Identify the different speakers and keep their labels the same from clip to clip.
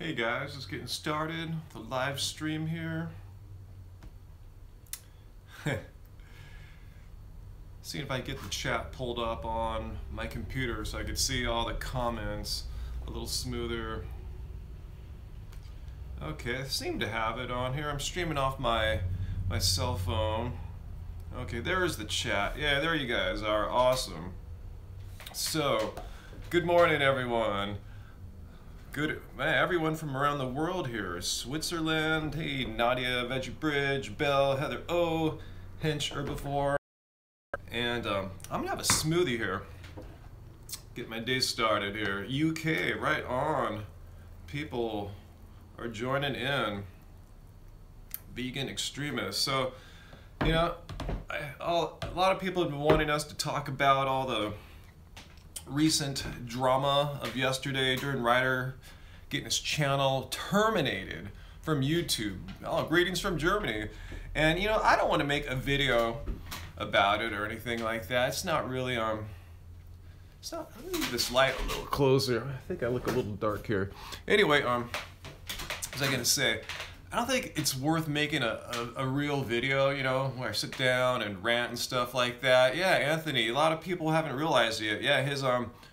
Speaker 1: Hey guys, just getting started, the live stream here. Seeing if I get the chat pulled up on my computer so I could see all the comments a little smoother. Okay, I seem to have it on here. I'm streaming off my cell phone. Okay, there's the chat. Yeah, there you guys are. Awesome. So, good morning everyone. Good, man, everyone from around the world here. Switzerland, hey, Nadia, Veggie Bridge, Belle, Heather O, Hinch, Herbivore. And I'm gonna have a smoothie here. Get my day started here. UK, right on. People are joining in. Vegan extremists. So, you know, a lot of people have been wanting us to talk about all the recent drama of yesterday. DRider getting his channel terminated from YouTube. Oh, greetings from Germany. And you know, I don't want to make a video about it or anything like that. It's not really it's not. Let me move this light a little closer. I think I look a little dark here. Anyway, what was I gonna say? I don't think it's worth making a real video, you know, where I sit down and rant and stuff like that. Yeah, Anthony, a lot of people haven't realized it. Yeah, his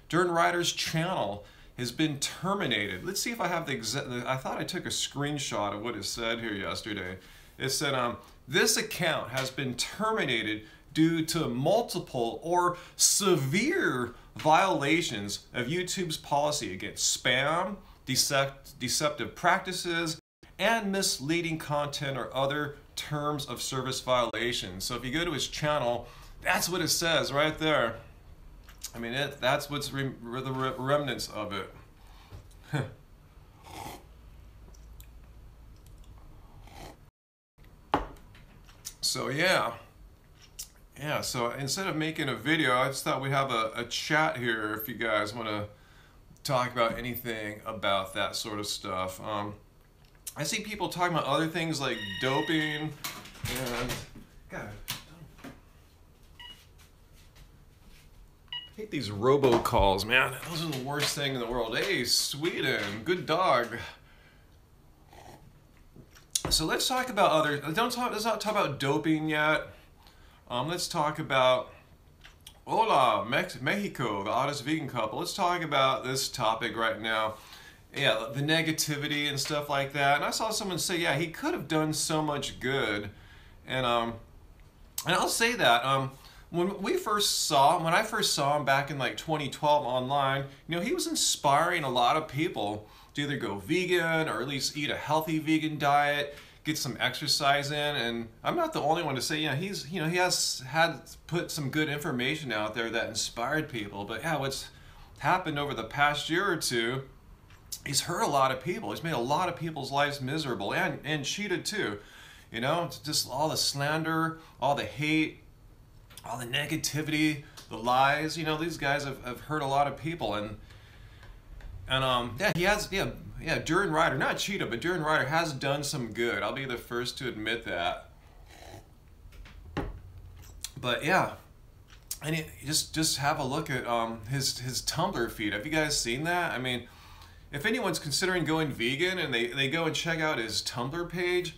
Speaker 1: DRider's channel has been terminated. Let's see if I have the exact. I thought I took a screenshot of what it said here yesterday. It said, this account has been terminated due to multiple or severe violations of YouTube's policy against spam, deceptive practices, and misleading content or other terms of service violations. So if you go to his channel, that's what it says right there. I mean, that's what's the remnants of it. So yeah, so instead of making a video, I just thought we'd have a chat here if you guys want to talk about anything about that sort of stuff. I see people talking about other things like doping and God, I hate these robocalls, man. Those are the worst thing in the world. Hey, Sweden, good dog. So let's talk about other. Let's not talk about doping yet. Let's talk about Hola, Mexico, the oddest vegan couple. Let's talk about this topic right now. Yeah, the negativity and stuff like that. And I saw someone say, yeah, he could have done so much good. And I'll say that when I first saw him back in like 2012 online, you know, he was inspiring a lot of people to either go vegan or at least eat a healthy vegan diet, get some exercise in. And I'm not the only one to say, yeah, he has put some good information out there that inspired people. But yeah, what's happened over the past year or two, he's hurt a lot of people. He's made a lot of people's lives miserable, and Cheetah too. You know, it's just all the slander, all the hate, all the negativity, the lies. You know, these guys have hurt a lot of people, and yeah, he has, yeah, DRider, not Cheetah, but DRider has done some good. I'll be the first to admit that. But yeah, and just have a look at his Tumblr feed. Have you guys seen that? I mean, if anyone's considering going vegan and they go and check out his Tumblr page,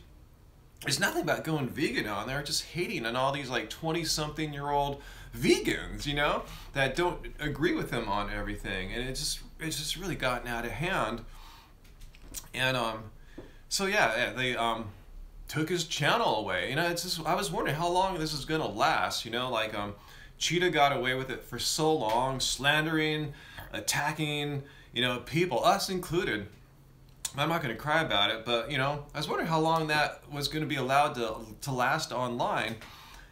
Speaker 1: there's nothing about going vegan on there, just hating on all these like 20-something-year-old vegans, you know, that don't agree with him on everything. And it's just really gotten out of hand. And so yeah, they took his channel away. You know, it's just, I was wondering how long this is gonna last, you know, like Cheetah got away with it for so long, slandering, attacking, you know, people, us included. I'm not going to cry about it, but, you know, I was wondering how long that was going to be allowed to last online.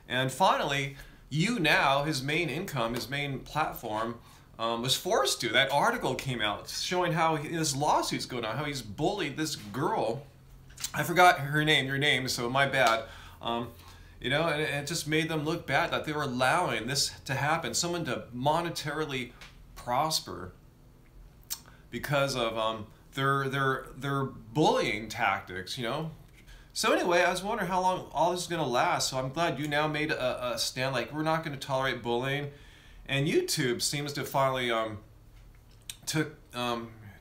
Speaker 1: And finally, YouNow, his main income, his main platform, was forced to. That article came out showing how this lawsuit's going on, how he's bullied this girl. I forgot her name, so my bad. You know, and it just made them look bad that they were allowing this to happen, someone to monetarily prosper because of their bullying tactics, you know. So anyway, I was wondering how long all this is going to last. So I'm glad YouNow made a stand, like, we're not going to tolerate bullying. And YouTube seems to finally took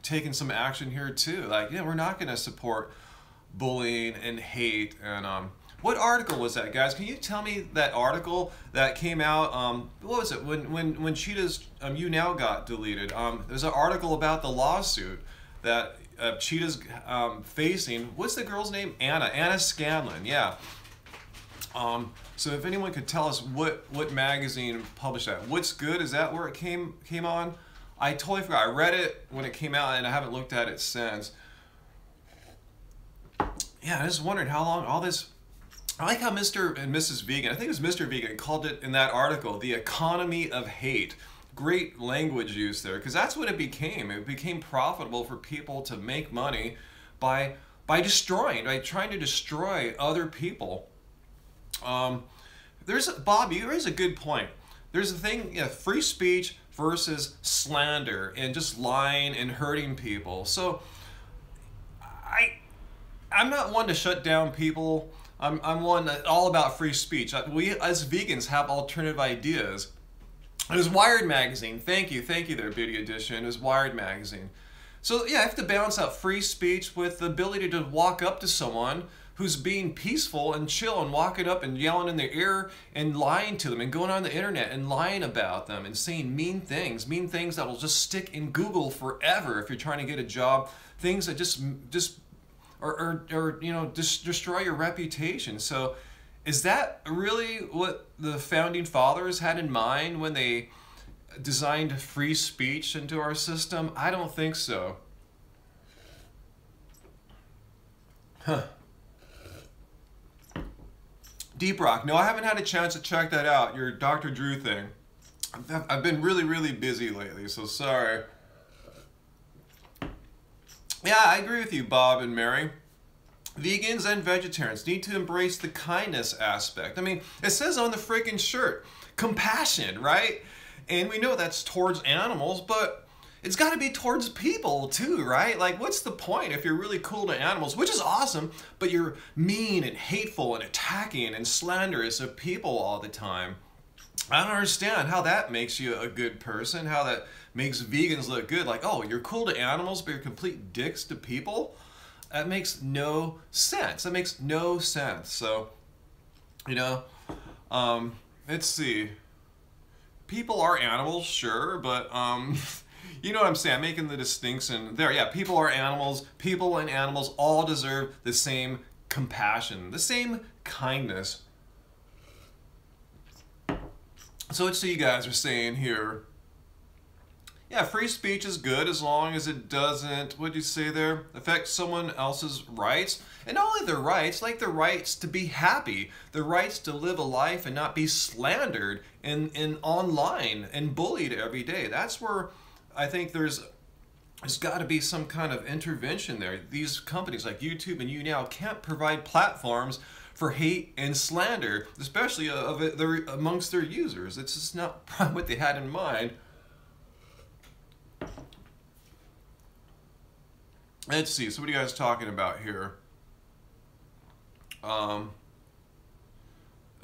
Speaker 1: taking some action here too. Like, we're not going to support bullying and hate. And what article was that, guys? Can you tell me that article that came out? What was it when Cheetah's You Now got deleted? There's an article about the lawsuit that Cheetah's facing. What's the girl's name? Anna Scanlon. Yeah. So if anyone could tell us what magazine published that. What's Good? Is that where it came on? I totally forgot. I read it when it came out and I haven't looked at it since. Yeah, I just wondered how long all this. I like how Mr. and Mrs. Vegan, I think it was Mr. Vegan, called it in that article, the economy of hate. Great language use there, because that's what it became. It became profitable for people to make money by destroying, by trying to destroy other people. Bob, you raise a good point. There's a thing, free speech versus slander and just lying and hurting people. So I'm not one to shut down people. I'm one that all about free speech. We as vegans have alternative ideas. It was Wired magazine. Thank you there, Beauty Edition. It was Wired magazine. So yeah, I have to balance out free speech with the ability to walk up to someone who's being peaceful and chill and walking up and yelling in their ear and lying to them and going on the internet and lying about them and saying mean things that will just stick in Google forever if you're trying to get a job, things that just destroy your reputation. So is that really what the founding fathers had in mind when they designed free speech into our system? I don't think so. Huh. Deep Rock. No, I haven't had a chance to check that out, your Dr. Drew thing. I've been really busy lately, so sorry. Yeah, I agree with you, Bob and Mary. Vegans and vegetarians need to embrace the kindness aspect. I mean, it says on the freaking shirt, compassion, right? And we know that's towards animals, but it's got to be towards people too, right? Like, what's the point if you're really cool to animals, which is awesome, but you're mean and hateful and attacking and slanderous of people all the time? I don't understand how that makes you a good person, how that makes vegans look good. Like, oh, you're cool to animals, but you're complete dicks to people? That makes no sense. That makes no sense. So, let's see. People are animals, sure, but, you know what I'm saying? I'm making the distinction there. Yeah, people are animals. People and animals all deserve the same compassion, the same kindness. So let's see, you guys are saying here. Yeah, free speech is good as long as it doesn't, what'd you say there, affect someone else's rights. And not only their rights, like the rights to be happy, the rights to live a life and not be slandered in online and bullied every day. That's where I think there's got to be some kind of intervention there. These companies like YouTube and YouNow can't provide platforms for hate and slander, especially amongst their users. It's just not what they had in mind. Let's see, so what are you guys talking about here?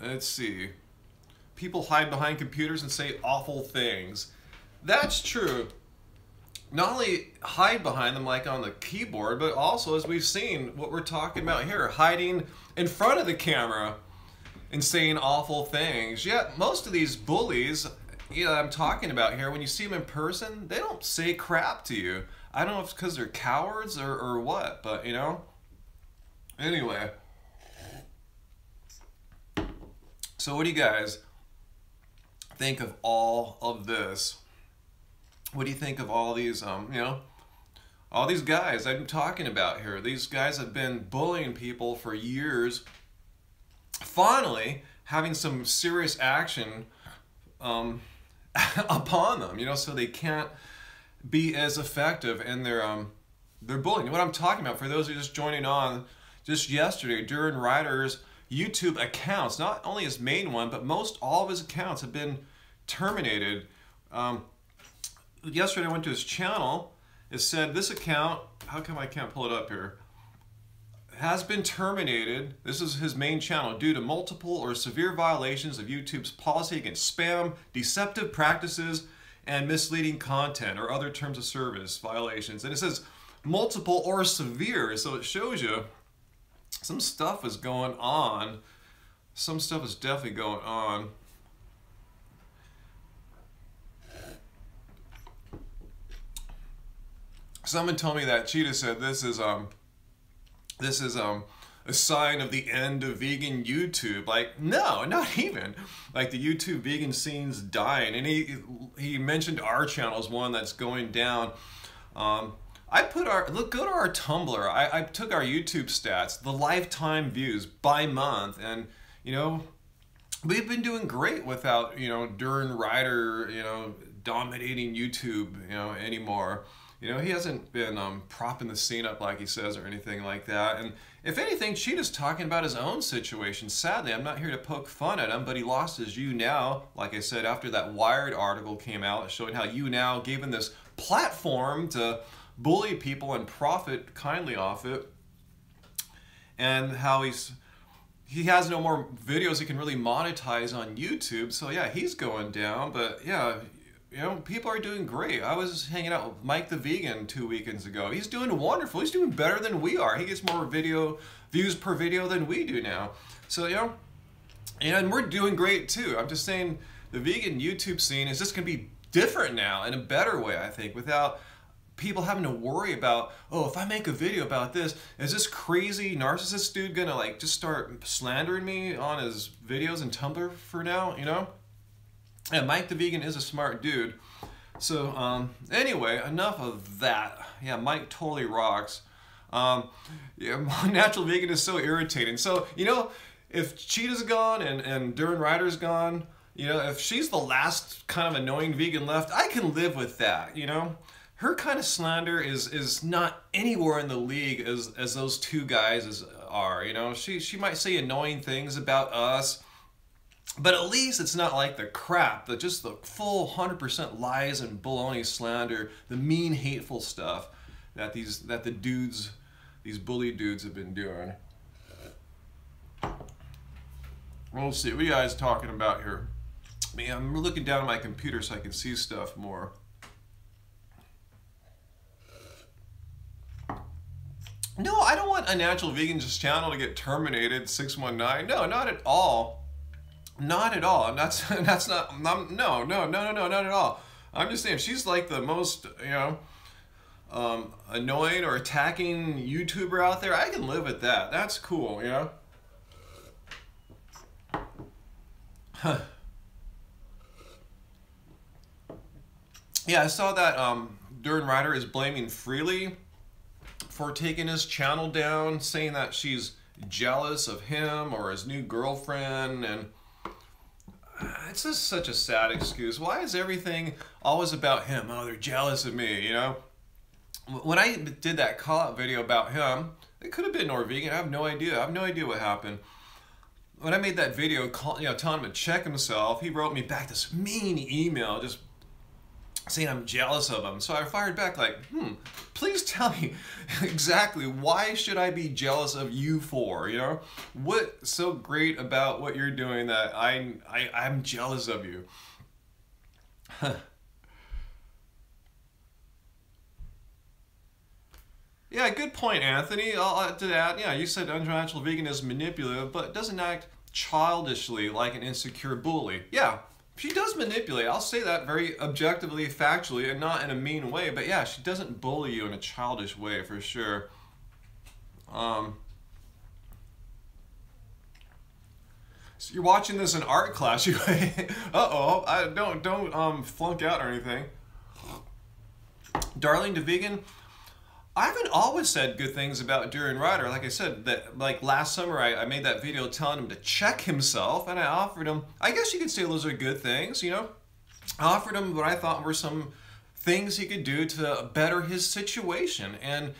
Speaker 1: Let's see. People hide behind computers and say awful things. That's true. Not only hide behind them like on the keyboard, but also, as we've seen, what we're talking about here, hiding in front of the camera and saying awful things. Yet most of these bullies, I'm talking about here, when you see them in person, they don't say crap to you. I don't know if it's because they're cowards or what, but Anyway. So what do you guys think of all of this? What do you think of all these, all these guys I'm talking about here? These guys have been bullying people for years, finally having some serious action upon them, so they can't be as effective in their bullying. What I'm talking about, for those who are just joining on, just yesterday, DRider's YouTube accounts, not only his main one, but all of his accounts have been terminated. Yesterday I went to his channel. It said this account, how come I can't pull it up here, has been terminated. This is his main channel due to multiple or severe violations of YouTube's policy against spam, deceptive practices, and misleading content or other terms of service violations. And it says multiple or severe, so it shows you some stuff is going on. Some stuff is definitely going on. Someone told me that Cheetah said this is a sign of the end of vegan YouTube. Like, no, not even. Like, the YouTube vegan scene's dying. And he mentioned our channel as one that's going down. I put our, go to our Tumblr. I took our YouTube stats, the lifetime views by month, and you know, we've been doing great without, you know, DRider, you know, dominating YouTube, you know, anymore. You know, he hasn't been propping the scene up like he says or anything like that. And if anything, Cheetah's talking about his own situation. Sadly, I'm not here to poke fun at him, but he lost his YouNow, like I said, after that Wired article came out showing how YouNow gave him this platform to bully people and profit kindly off it. And how he has no more videos he can really monetize on YouTube. So yeah, he's going down, but yeah, you know, people are doing great. I was hanging out with Mike the Vegan 2 weekends ago. He's doing wonderful. He's doing better than we are. He gets more views per video than we do now. So, you know, and we're doing great too. I'm just saying the vegan YouTube scene is just going to be different now in a better way, I think, without people having to worry about, oh, if I make a video about this, is this crazy narcissist dude gonna like just start slandering me on his videos and Tumblr for now, you know? Yeah, Mike the Vegan is a smart dude. So anyway, enough of that. Yeah, Mike totally rocks. Yeah, Natural Vegan is so irritating. So, you know, if Cheetah's gone and DRider's gone, you know, if she's the last kind of annoying vegan left, I can live with that, you know? Her kind of slander is not anywhere in the league as those two guys are, you know? She might say annoying things about us, but at least it's not like the crap, just the full 100% lies and baloney slander, the mean, hateful stuff that these bully dudes have been doing. We'll see. What are you guys talking about here? Man, I'm looking down at my computer so I can see stuff more. No, I don't want a Natural Vegan's channel to get terminated. 619. No, not at all. Not at all. That's not. No, not at all. I'm just saying she's like the most, you know, annoying or attacking YouTuber out there. I can live with that. That's cool, you know. Huh. Yeah, I saw that DRider is blaming Freely for taking his channel down, saying that she's jealous of him or his new girlfriend, and it's just such a sad excuse. Why is everything always about him? Oh, they're jealous of me, you know? When I did that call-out video about him, it could have been Norvegan. I have no idea. I have no idea what happened. When I made that video, you know, telling him to check himself, he wrote me back this mean email, just saying I'm jealous of him. So I fired back like, please tell me exactly why should I be jealous of you for, you know? What's so great about what you're doing that I'm jealous of you? Yeah, good point, Anthony. I'll add to that. Yeah, you said Unnatural Vegan is manipulative, but doesn't act childishly like an insecure bully. Yeah. She does manipulate. I'll say that very objectively, factually, and not in a mean way. But yeah, she doesn't bully you in a childish way, for sure. So you're watching this in art class. You, uh-oh, don't flunk out or anything. Darling to Vegan, I haven't always said good things about DRider. Like I said, that like last summer I made that video telling him to check himself, and I offered him, I guess you could say those are good things, you know? I offered him what I thought were some things he could do to better his situation. And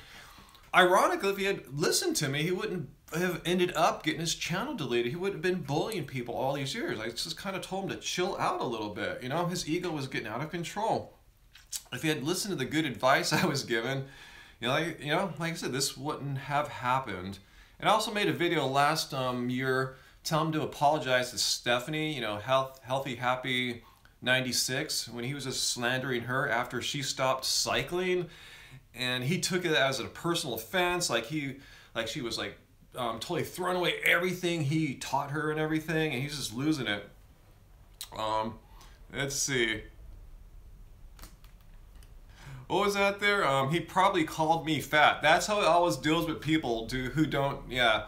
Speaker 1: ironically, if he had listened to me, he wouldn't have ended up getting his channel deleted. He would have been bullying people all these years. I just kind of told him to chill out a little bit. You know, his ego was getting out of control. If he had listened to the good advice I was given, like I said, this wouldn't have happened. And I also made a video last year telling him to apologize to Stephanie, you know, healthy, happy 96 when he was just slandering her after she stopped cycling, and he took it as a personal offense, like she was like totally throwing away everything he taught her and everything, and he's just losing it. Let's see. What was that there? He probably called me fat. That's how he always deals with people who don't, yeah,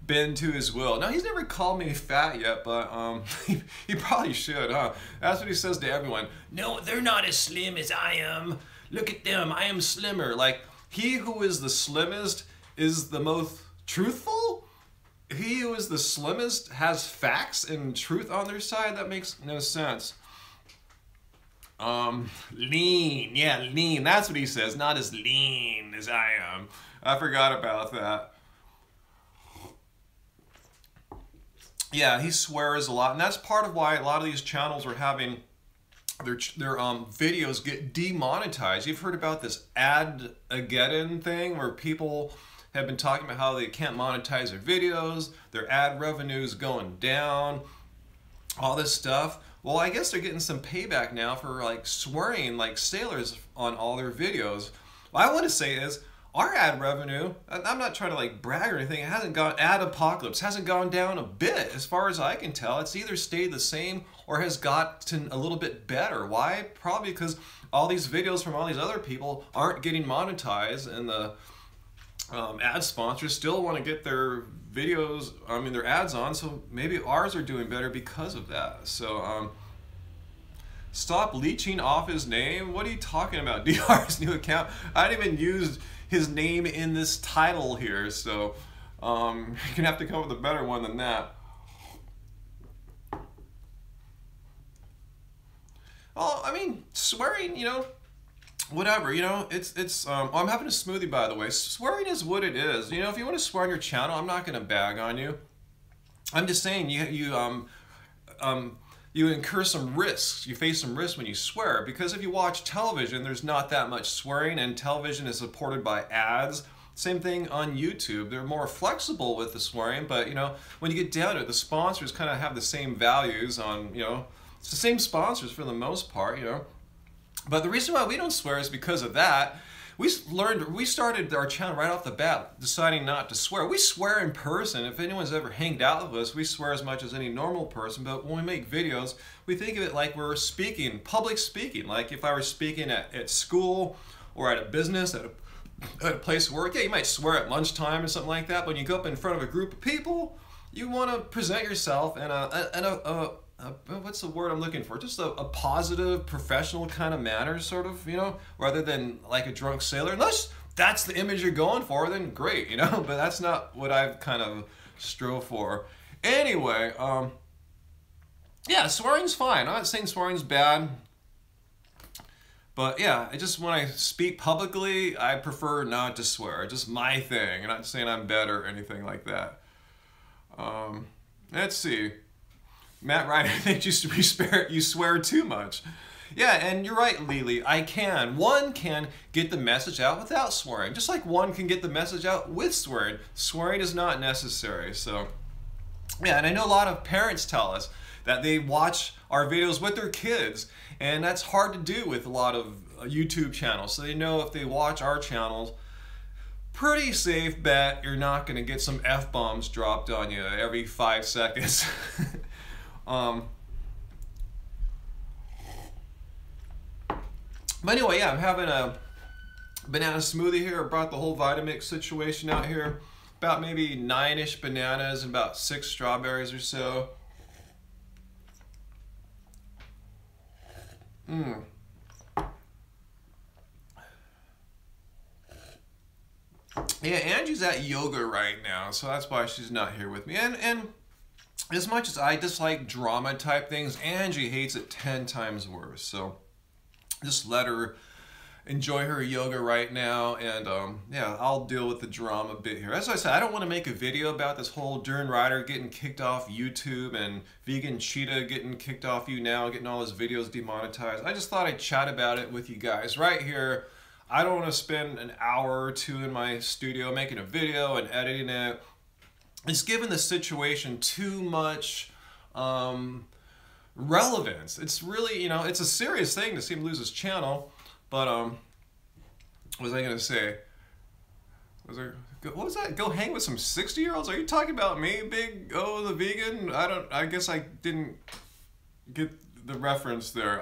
Speaker 1: bend to his will. No, he's never called me fat yet, but he probably should, huh? That's what he says to everyone. No, they're not as slim as I am. Look at them, I am slimmer. Like, he who is the slimmest is the most truthful? He who is the slimmest has facts and truth on their side? That makes no sense. Lean, yeah, lean. That's what he says, not as lean as I am. I forgot about that. Yeah, he swears a lot, and that's part of why a lot of these channels are having their videos get demonetized. You've heard about this ad-ageddon thing where people have been talking about how they can't monetize their videos, their ad revenue's going down, all this stuff. Well, I guess they're getting some payback now for like swearing like sailors on all their videos. What I want to say is our ad revenue, I'm not trying to like brag or anything, it hasn't gone, ad apocalypse hasn't gone down a bit as far as I can tell. It's either stayed the same or has gotten a little bit better. Why? Probably because all these videos from all these other people aren't getting monetized, and the ad sponsors still want to get their videos, I mean their ads on, so maybe ours are doing better because of that. So stop leeching off his name. What are you talking about? DR's new account. I didn't even use his name in this title here, so you're gonna have to come up with a better one than that. Well, I mean, swearing, you know, whatever, you know, I'm having a smoothie, by the way. Swearing is what it is. You know, if you want to swear on your channel, I'm not going to bag on you. I'm just saying you incur some risks. You face some risks when you swear, because if you watch television, there's not that much swearing, and television is supported by ads. Same thing on YouTube. They're more flexible with the swearing, but, you know, when you get down to it, the sponsors kind of have the same values on, you know, it's the same sponsors for the most part, you know. But the reason why we don't swear is because of that. We started our channel right off the bat deciding not to swear. We swear in person. If anyone's ever hanged out with us, we swear as much as any normal person. But when we make videos, we think of it like we're speaking, public speaking. Like if I were speaking at school or at a business, at a place of work, yeah, you might swear at lunchtime or something like that. But when you go up in front of a group of people, you want to present yourself in what's the word I'm looking for? Just a positive, professional kind of manner, sort of, you know, rather than like a drunk sailor. Unless that's the image you're going for, then great, you know, but that's not what I've kind of strove for. Anyway, yeah, swearing's fine. I'm not saying swearing's bad, but yeah, when I speak publicly, I prefer not to swear. It's just my thing. I'm not saying I'm better or anything like that. Let's see. Matt Ryder thinks you swear too much. Yeah, and you're right, Lily. One can get the message out without swearing, just like one can get the message out with swearing. Swearing is not necessary. So, yeah, and I know a lot of parents tell us that they watch our videos with their kids, and that's hard to do with a lot of YouTube channels. So they know if they watch our channels, pretty safe bet you're not going to get some F-bombs dropped on you every 5 seconds. But anyway, yeah, I'm having a banana smoothie here. I brought the whole Vitamix situation out here. About maybe 9-ish bananas and about 6 strawberries or so. Yeah, Angie's at yoga right now, so that's why she's not here with me. And as much as I dislike drama type things, Angie hates it 10 times worse. So just let her enjoy her yoga right now, and yeah, I'll deal with the drama bit here. As I said, I don't want to make a video about this whole DRider getting kicked off YouTube and vegan Cheetah getting kicked off YouNow, getting all his videos demonetized. I just thought I'd chat about it with you guys right here. I don't want to spend an hour or two in my studio making a video and editing it. It's given the situation too much relevance. It's really, you know, it's a serious thing to see him lose his channel. But what was I gonna say? What was that? Go hang with some 60-year-olds? Are you talking about me, Big O the vegan? I guess I didn't get the reference there.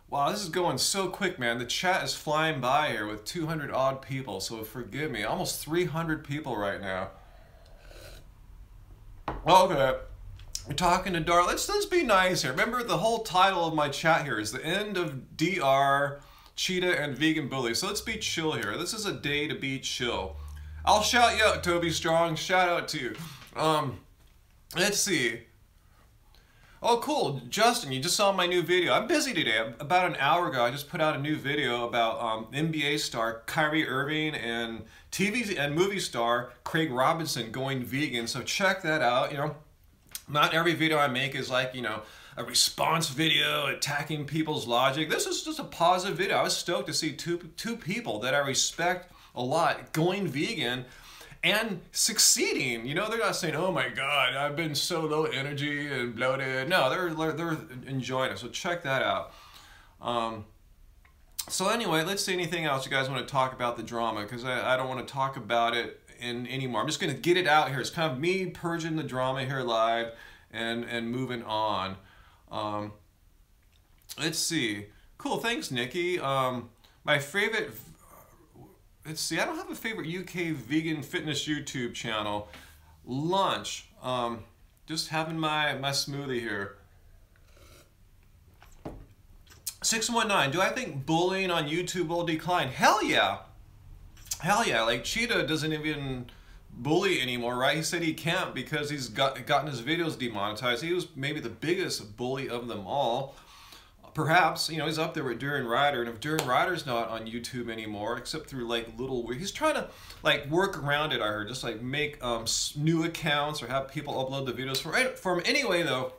Speaker 1: Wow, this is going so quick, man. The chat is flying by here with 200 odd people, so forgive me. Almost 300 people right now. Okay. We're talking to Dar. Let's be nice here. Remember, the whole title of my chat here is the end of DR, Cheetah, and vegan bullies. So let's be chill here. This is a day to be chill. I'll shout you out, Toby Strong. Shout out to you. Let's see. Oh, cool. Justin, you just saw my new video. I'm busy today. About an hour ago, I just put out a new video about NBA star Kyrie Irving and TV and movie star Craig Robinson going vegan. So check that out. You know, not every video I make is like, you know, a response video attacking people's logic. This is just a positive video. I was stoked to see two people that I respect a lot going vegan and succeeding. You know, they're not saying, oh my God, I've been so low energy and bloated. No, they're enjoying it. So check that out. So anyway, let's see anything else you guys want to talk about the drama, because I don't want to talk about it anymore. I'm just going to get it out here. It's kind of me purging the drama here live and moving on. Let's see. Cool, thanks, Nikki. My favorite... Let's see, I don't have a favorite UK vegan fitness YouTube channel. Lunch. Just having my smoothie here. 619, do I think bullying on YouTube will decline? Hell yeah. Hell yeah. Like, Cheetah doesn't even bully anymore, right? He said he can't because he's gotten his videos demonetized. He was maybe the biggest bully of them all. Perhaps, you know, he's up there with DRider, and if DRider's not on YouTube anymore, except through like little weird, he's trying to like work around it, I heard, just like make new accounts or have people upload the videos for him. Anyway, though,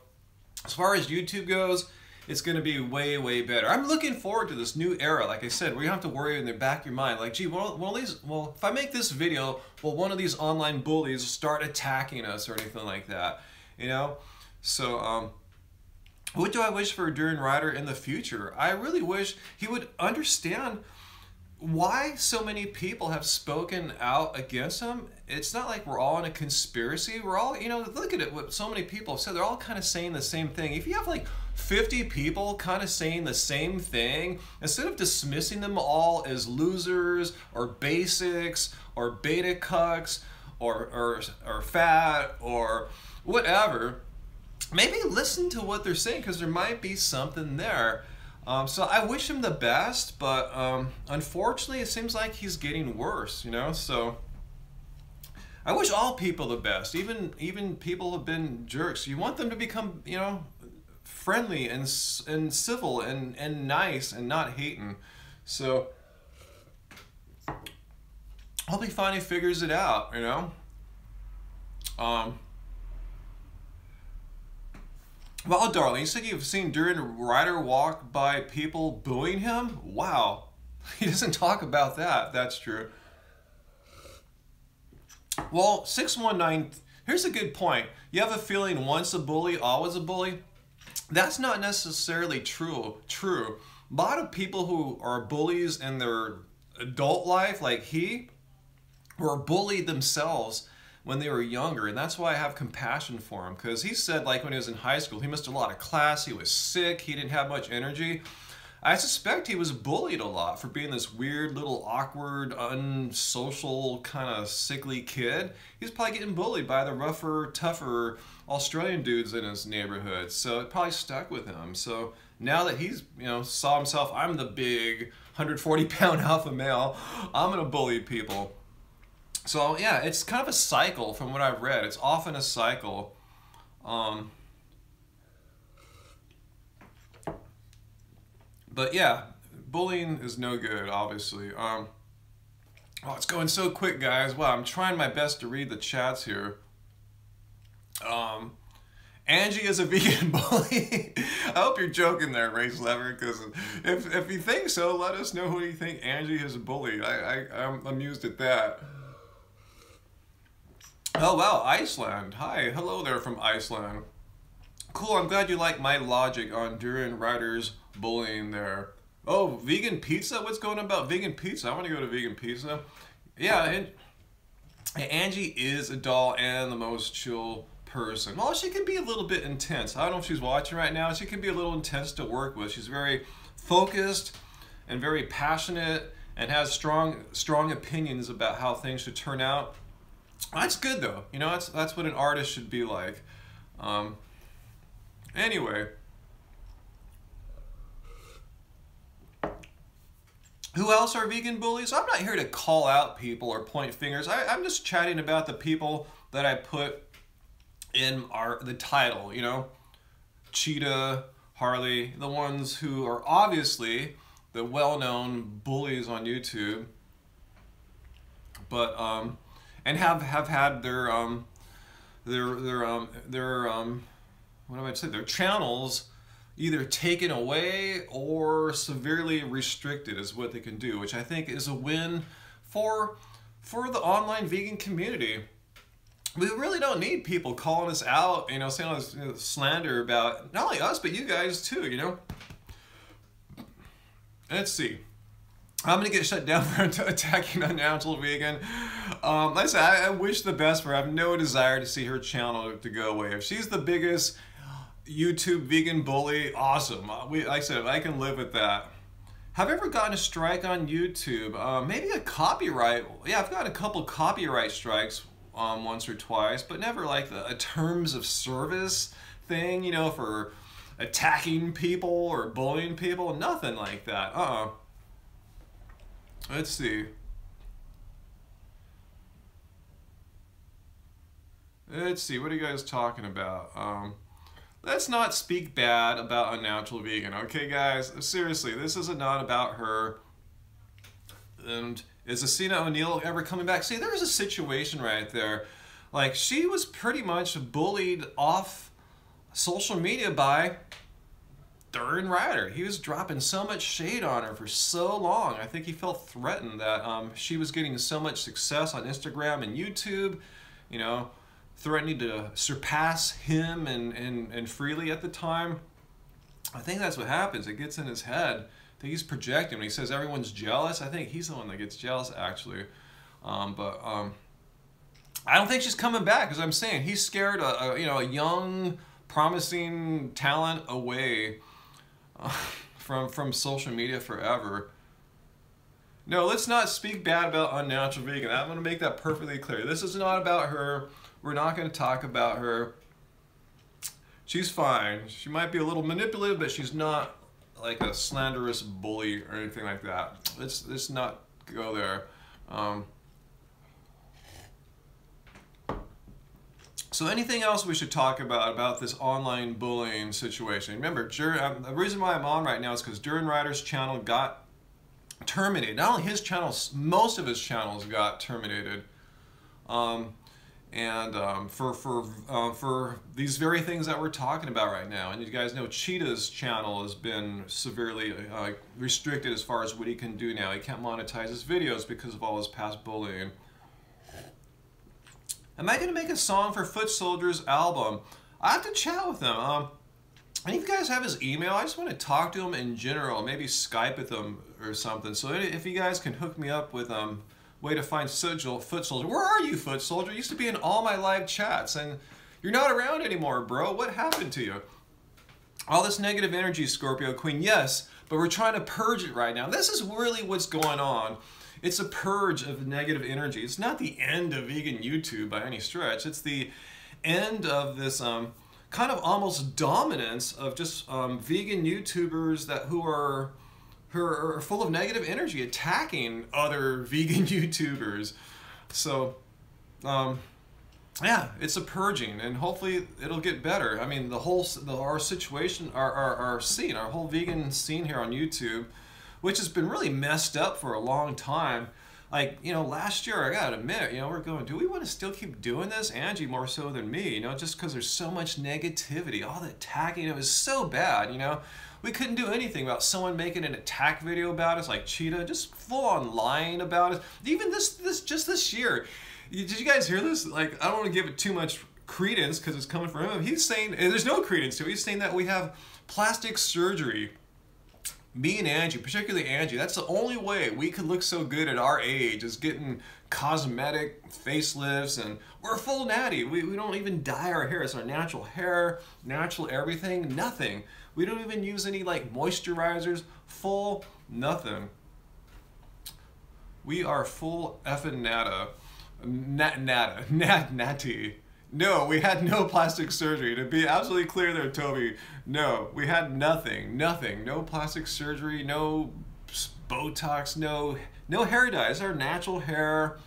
Speaker 1: as far as YouTube goes, it's going to be way, way better. I'm looking forward to this new era. Like I said, where you don't have to worry in the back of your mind, like, gee, well, if I make this video, will one of these online bullies start attacking us or anything like that, you know? So, what do I wish for DRider in the future? I really wish he would understand why so many people have spoken out against him. It's not like we're all in a conspiracy. We're all, you know, look at it, what so many people have said. They're all kind of saying the same thing. If you have like 50 people kind of saying the same thing, instead of dismissing them all as losers or basics or beta cucks or fat or whatever, maybe listen to what they're saying, because there might be something there. So I wish him the best, but unfortunately it seems like he's getting worse, you know? So I wish all people the best, even people who have been jerks. You want them to become, you know, friendly and civil and nice and not hating. So hopefully finally figures it out, you know? Well, darling, you said you've seen DRider walk by people booing him? Wow. He doesn't talk about that. That's true. Well, 619, here's a good point. You have a feeling once a bully, always a bully? That's not necessarily true. A lot of people who are bullies in their adult life, like he, were bullied themselves when they were younger, and that's why I have compassion for him, because he said, like, when he was in high school, he missed a lot of class, he was sick, he didn't have much energy. I suspect he was bullied a lot for being this weird little awkward, unsocial, kind of sickly kid. He's probably getting bullied by the rougher, tougher Australian dudes in his neighborhood, so it probably stuck with him. So now that he's, you know, saw himself, I'm the big 140-pound alpha male, I'm gonna bully people. So yeah, it's kind of a cycle from what I've read. It's often a cycle. But yeah, bullying is no good, obviously. Oh, it's going so quick, guys. Wow, I'm trying my best to read the chats here. Angie is a vegan bully. I hope you're joking there, Race Lever, because if you think so, let us know who you think Angie is a bully. I'm amused at that. Oh wow, Iceland. Hi, hello there from Iceland. Cool, I'm glad you like my logic on DRider's bullying there. Oh, vegan pizza? What's going on about vegan pizza? I want to go to vegan pizza. Yeah, and Angie is a doll and the most chill person. Well, she can be a little bit intense. I don't know if she's watching right now. She can be a little intense to work with. She's very focused and very passionate and has strong opinions about how things should turn out. That's good though. You know, that's what an artist should be like. Anyway, who else are vegan bullies? I'm not here to call out people or point fingers. I'm just chatting about the people that I put in the title, you know? Cheetah, Harley, the ones who are obviously the well-known bullies on YouTube, but and have had their what do I say? Their channels either taken away or severely restricted is what they can do, which I think is a win for the online vegan community. We really don't need people calling us out, you know, saying all this slander about not only us but you guys too, you know. Let's see. I'm gonna get shut down for attacking Unnatural Vegan. Like I said, I wish the best for her. I have no desire to see her channel to go away. If she's the biggest YouTube vegan bully, awesome. Like I said, I can live with that. Have you ever gotten a strike on YouTube? Maybe a copyright. Yeah, I've gotten a couple copyright strikes once or twice, but never like a terms of service thing, you know, for attacking people or bullying people. Nothing like that. Let's see. Let's see, what are you guys talking about? Let's not speak bad about Unnatural Vegan, okay guys? Seriously, this is not about her. And is Asina O'Neill ever coming back? See, there's a situation right there. Like, she was pretty much bullied off social media by DRider. He was dropping so much shade on her for so long. I think he felt threatened that she was getting so much success on Instagram and YouTube, you know, threatening to surpass him and Freely at the time. I think that's what happens. It gets in his head. I think he's projecting. When he says everyone's jealous, I think he's the one that gets jealous, actually. I don't think she's coming back, as I'm saying. He scared you know, a young, promising talent away from social media forever. No, let's not speak bad about Unnatural Vegan. I'm going to make that perfectly clear. This is not about her. We're not going to talk about her. She's fine. She might be a little manipulative, but she's not like a slanderous bully or anything like that. Let's not go there. So anything else we should talk about this online bullying situation? Remember, the reason why I'm on right now is because DRider's channel got terminated. Not only his channel, most of his channels got terminated. For these very things that we're talking about right now. And you guys know Cheetah's channel has been severely restricted as far as what he can do now. He can't monetize his videos because of all his past bullying. Am I going to make a song for Foot Soldier's album? I have to chat with him. Any of you guys have his email? I just want to talk to him in general. Maybe Skype with him or something. So if you guys can hook me up with way to find Foot Soldier. Where are you, Foot Soldier? You used to be in all my live chats, and you're not around anymore, bro. What happened to you? All this negative energy, Scorpio Queen. Yes, but we're trying to purge it right now. This is really what's going on. It's a purge of negative energy. It's not the end of vegan YouTube by any stretch. It's the end of this kind of almost dominance of just vegan YouTubers who are full of negative energy, attacking other vegan YouTubers. So, yeah, it's a purging, and hopefully it'll get better. I mean, our situation, our scene, our whole vegan scene here on YouTube, which has been really messed up for a long time. Like, you know, last year, I gotta admit, you know, we're going, do we want to still keep doing this? Angie more so than me, you know, just because there's so much negativity, all the attacking, it was so bad, you know. We couldn't do anything about someone making an attack video about us, like Cheetah, just full on lying about us. Even just this year, did you guys hear this? Like, I don't want to give it too much credence because it's coming from him. He's saying, and there's no credence to it. He's saying that we have plastic surgery. Me and Angie, particularly Angie, that's the only way we could look so good at our age is getting cosmetic facelifts, and we're full natty. We don't even dye our hair. It's our natural hair, natural everything, nothing. We don't even use any like moisturizers, full nothing. We are full effing natty. No, we had no plastic surgery. To be absolutely clear there, Toby, no, we had nothing. No plastic surgery, no Botox, no hair dye. It's our natural hair,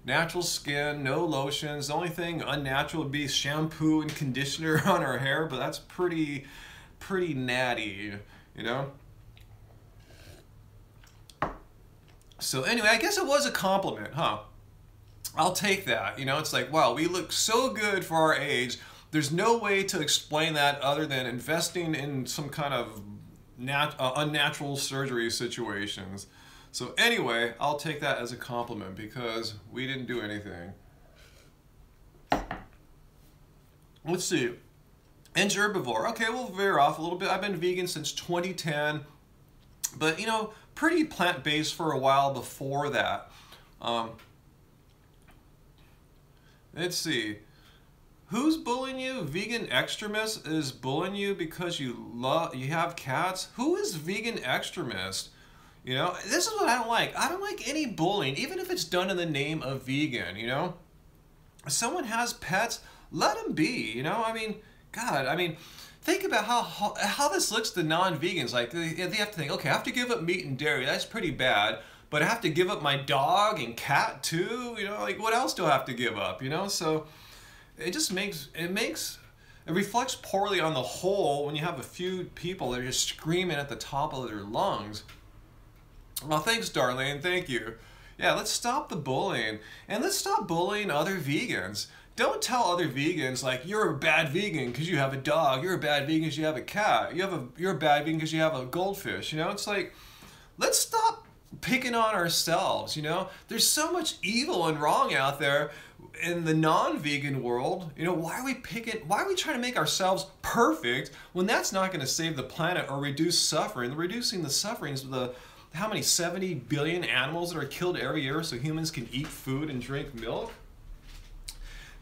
Speaker 1: natural skin, no lotions. The only thing unnatural would be shampoo and conditioner on our hair, but that's pretty natty, you know? So anyway, I guess it was a compliment, huh? I'll take that. You know, it's like, wow, we look so good for our age. There's no way to explain that other than investing in some kind of unnatural surgery situations. So anyway, I'll take that as a compliment because we didn't do anything. Let's see. And herbivore. Okay, we'll veer off a little bit. I've been vegan since 2010, but you know, pretty plant-based for a while before that. Let's see. Who's bullying you? Vegan extremist is bullying you because you have cats? Who is vegan extremist? You know, this is what I don't like. I don't like any bullying, even if it's done in the name of vegan, you know? If someone has pets, let them be, you know? I mean, God, I mean, think about how this looks to non-vegans. Like, they have to think, okay, I have to give up meat and dairy. That's pretty bad. But I have to give up my dog and cat too, you know, like what else do I have to give up, you know? So it just it reflects poorly on the whole when you have a few people that are just screaming at the top of their lungs. Well, thanks, Darlene, thank you. Yeah, let's stop the bullying, and let's stop bullying other vegans. Don't tell other vegans like you're a bad vegan because you have a dog, you're a bad vegan because you have a cat, you're a bad vegan because you have a goldfish, you know? It's like, let's stop picking on ourselves, you know? There's so much evil and wrong out there in the non-vegan world. You know, why are we trying to make ourselves perfect when that's not going to save the planet or reduce suffering? Reducing the sufferings of the, how many, 70 billion animals that are killed every year so humans can eat food and drink milk?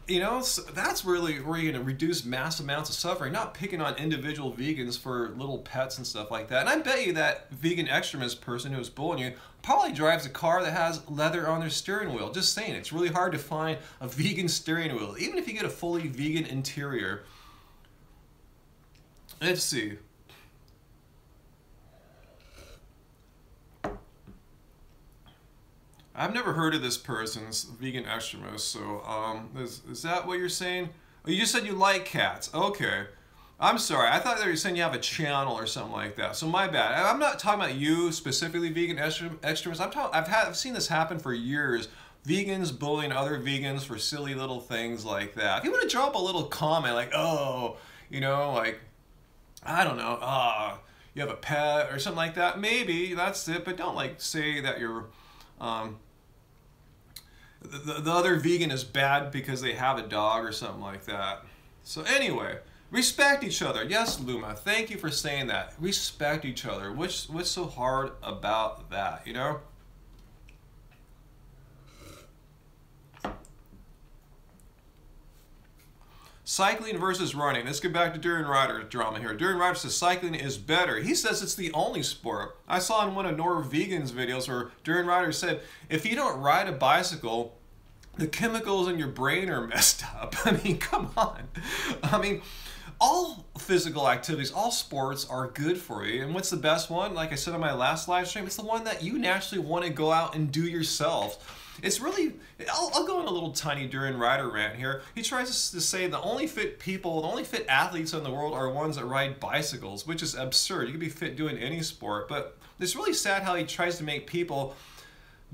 Speaker 1: You know, so that's really where you're going to reduce mass amounts of suffering, not picking on individual vegans for little pets and stuff like that. And I bet you that vegan extremist person who's bullying you probably drives a car that has leather on their steering wheel. Just saying, it's really hard to find a vegan steering wheel, even if you get a fully vegan interior. Let's see. I've never heard of this person's vegan extremist, so is that what you're saying? Oh, you just said you like cats. Okay. I'm sorry. I thought that you were saying you have a channel or something like that. So my bad. I'm not talking about you specifically, vegan extremists. I've seen this happen for years. Vegans bullying other vegans for silly little things like that. If you want to drop a little comment like, oh, you know, like, I don't know, you have a pet or something like that, maybe that's it. But don't like say that you're the other vegan is bad because they have a dog or something like that. So anyway, respect each other. Yes, Luma, thank you for saying that. Respect each other. What's so hard about that, you know? Cycling versus running. Let's get back to DRider drama here. DRider says cycling is better. He says it's the only sport. I saw in one of Norvegan's videos where DRider said, if you don't ride a bicycle, the chemicals in your brain are messed up. I mean, come on. I mean, all physical activities, all sports are good for you. And what's the best one? Like I said on my last live stream, it's the one that you naturally want to go out and do yourself. It's really, I'll go on a little tiny DRider rant here. He tries to say the only fit people, the only fit athletes in the world are ones that ride bicycles, which is absurd. You can be fit doing any sport, but it's really sad how he tries to make people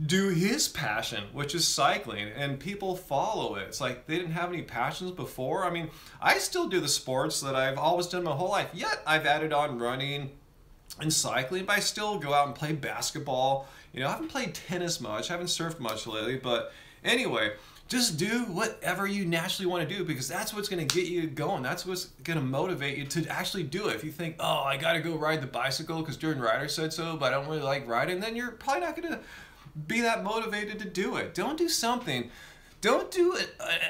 Speaker 1: do his passion, which is cycling, and people follow it. It's like they didn't have any passions before. I mean, I still do the sports that I've always done my whole life, yet I've added on running and cycling, but I still go out and play basketball. You know, I haven't played tennis much, I haven't surfed much lately, but anyway, Just do whatever you naturally want to do, because that's what's going to get you going. That's what's going to motivate you to actually do it. If you think, oh, I got to go ride the bicycle because DRider said so, but I don't really like riding, then you're probably not going to be that motivated to do it. Don't do something. Don't do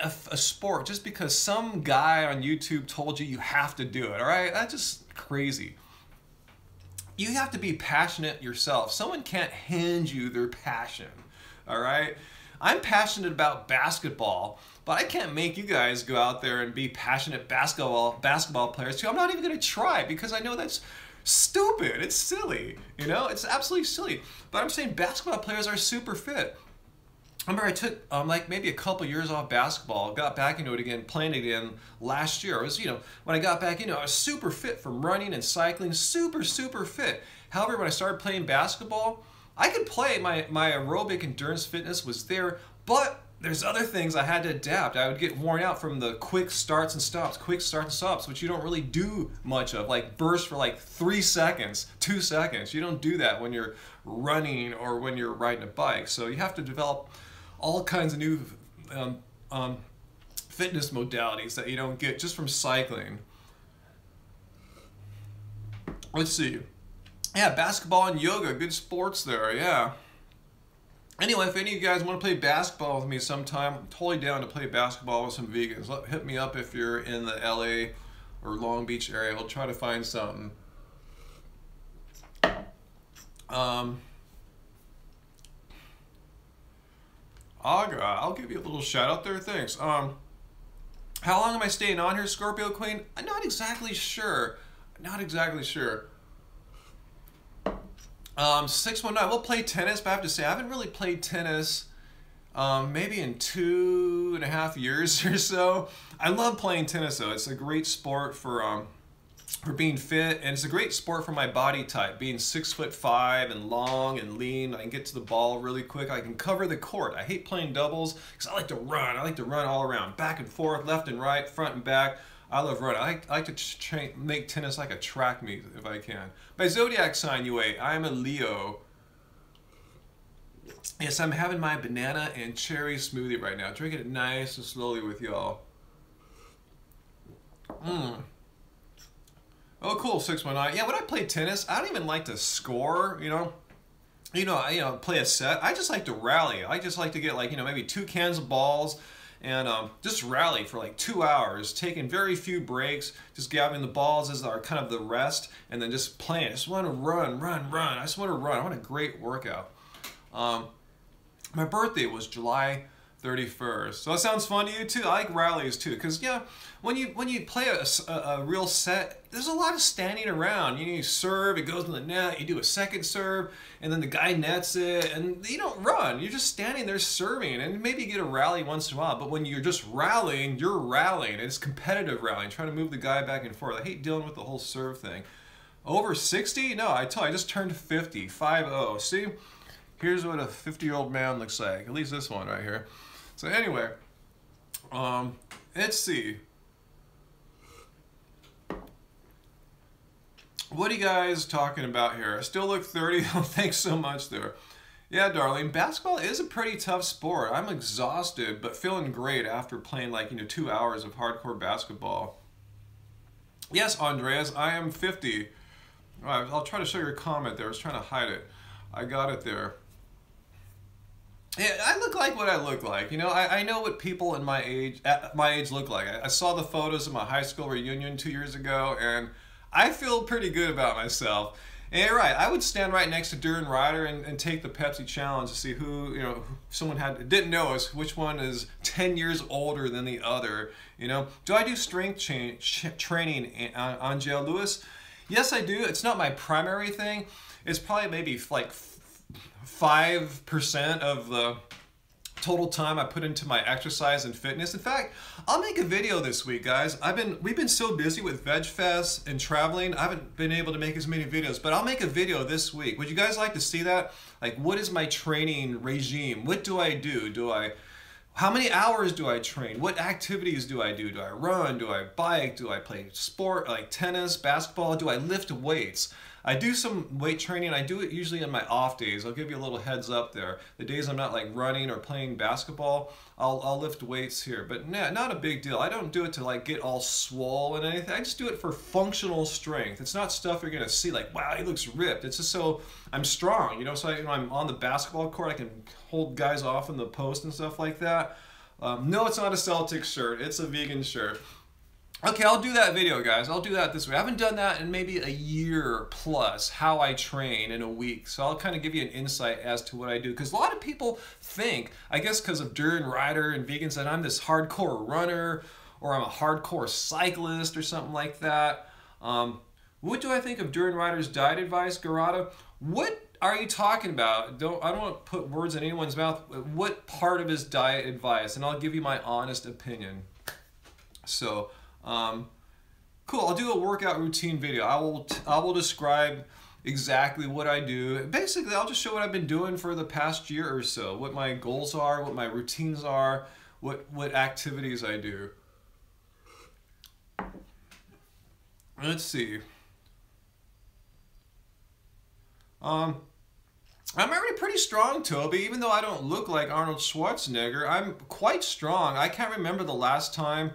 Speaker 1: a sport just because some guy on YouTube told you have to do it, all right? That's just crazy. You have to be passionate yourself. Someone can't hand you their passion, all right? I'm passionate about basketball, but I can't make you guys go out there and be passionate basketball players too. I'm not even going to try because I know that's stupid. It's silly, you know? It's absolutely silly. But I'm saying basketball players are super fit. I remember I took like maybe a couple years off basketball, got back into it again, playing it again last year. It was, you know, when I got back into it, I was super fit from running and cycling, super fit. However, when I started playing basketball, I could play, my aerobic endurance fitness was there, but there's other things I had to adapt. I would get worn out from the quick starts and stops, which you don't really do much of, like burst for like 3 seconds, 2 seconds. You don't do that when you're running or when you're riding a bike. So you have to develop all kinds of new fitness modalities that you don't get just from cycling. Let's see. Yeah, basketball and yoga, good sports there, yeah. Anyway, if any of you guys want to play basketball with me sometime, I'm totally down to play basketball with some vegans. Hit me up if you're in the LA or Long Beach area. We'll try to find something. Aga, I'll give you a little shout out there, thanks. How long am I staying on here, Scorpio Queen? I'm not exactly sure. Not exactly sure. 619, we'll play tennis, but I have to say, I haven't really played tennis maybe in 2.5 years or so. I love playing tennis though. It's a great sport for being fit, and it's a great sport for my body type. Being 6'5" and long and lean, I can get to the ball really quick. I can cover the court. I hate playing doubles because I like to run. I like to run all around, back and forth, left and right, front and back. I love running. I like to make tennis like a track meet if I can. My zodiac sign, UA, I am a Leo. Yes, I'm having my banana and cherry smoothie right now. Drinking it nice and slowly with y'all. Oh, cool, 619. Yeah, when I play tennis, I don't even like to score, you know. Play a set. I just like to rally. I just like to get, like, you know, maybe 2 cans of balls and just rally for like 2 hours, taking very few breaks, just gathering the balls as our kind of the rest, and then just playing. I just want to run. I just want to run. I want a great workout. My birthday was July 31st. So that sounds fun to you too? I like rallies too, because yeah, when you play a real set, there's a lot of standing around. You serve, it goes in the net, you do a second serve, and then the guy nets it, and you don't run. You're just standing there serving, and maybe you get a rally once in a while, but when you're just rallying, you're rallying. It's competitive rallying, trying to move the guy back and forth. I hate dealing with the whole serve thing. Over 60? No, I just turned 50, 5-0. See? Here's what a 50-year-old man looks like. At least this one right here. So anyway, let's see. What are you guys talking about here? I still look 30. Oh, thanks so much there. Yeah, darling, basketball is a pretty tough sport. I'm exhausted, but feeling great after playing like, 2 hours of hardcore basketball. Yes, Andreas, I am 50. All right, I'll try to show your comment there. I was trying to hide it. I got it there. Yeah, I look like what I look like. I know what people in my age look like. I saw the photos of my high school reunion 2 years ago, and I feel pretty good about myself. And you're right, I would stand right next to DRider and take the Pepsi challenge to see who, someone didn't know us, which one is 10 years older than the other. Do I do strength training, Angel Lewis? Yes, I do. It's not my primary thing. It's probably maybe like 5% of the total time I put into my exercise and fitness. In fact, I'll make a video this week, guys. We've been so busy with Veg Fest and traveling, I haven't been able to make as many videos, but I'll make a video this week. Would you guys like to see that? Like, what is my training regime? What do I do? How many hours do I train? What activities do I do? Do I run? Do I bike? Do I play sport like tennis, basketball? Do I lift weights? I do some weight training. I do it usually on my off days. I'll give you a little heads up there. The days I'm not like running or playing basketball, I'll lift weights here. But nah, not a big deal. I don't do it to like get all swole and anything. I just do it for functional strength. It's not stuff you're gonna see like, wow, he looks ripped. It's just so I'm strong, you know. So I'm on the basketball court. I can hold guys off in the post and stuff like that. No, it's not a Celtics shirt. It's a vegan shirt. Okay, I'll do that video, guys. I'll do that this week. I haven't done that in maybe a year plus, how I train in a week. So I'll kind of give you an insight as to what I do. Because a lot of people think, I guess because of DRider and vegans, that I'm this hardcore runner or I'm a hardcore cyclist or something like that. What do I think of DRider's diet advice, Garada? What are you talking about? I don't want to put words in anyone's mouth. What part of his diet advice? And I'll give you my honest opinion. So... cool. I'll do a workout routine video. I will describe exactly what I do. Basically, I'll just show what I've been doing for the past year or so, what my goals are, what my routines are, what activities I do. Let's see. I'm already pretty strong, Toby. Even though I don't look like Arnold Schwarzenegger, I'm quite strong. I can't remember the last time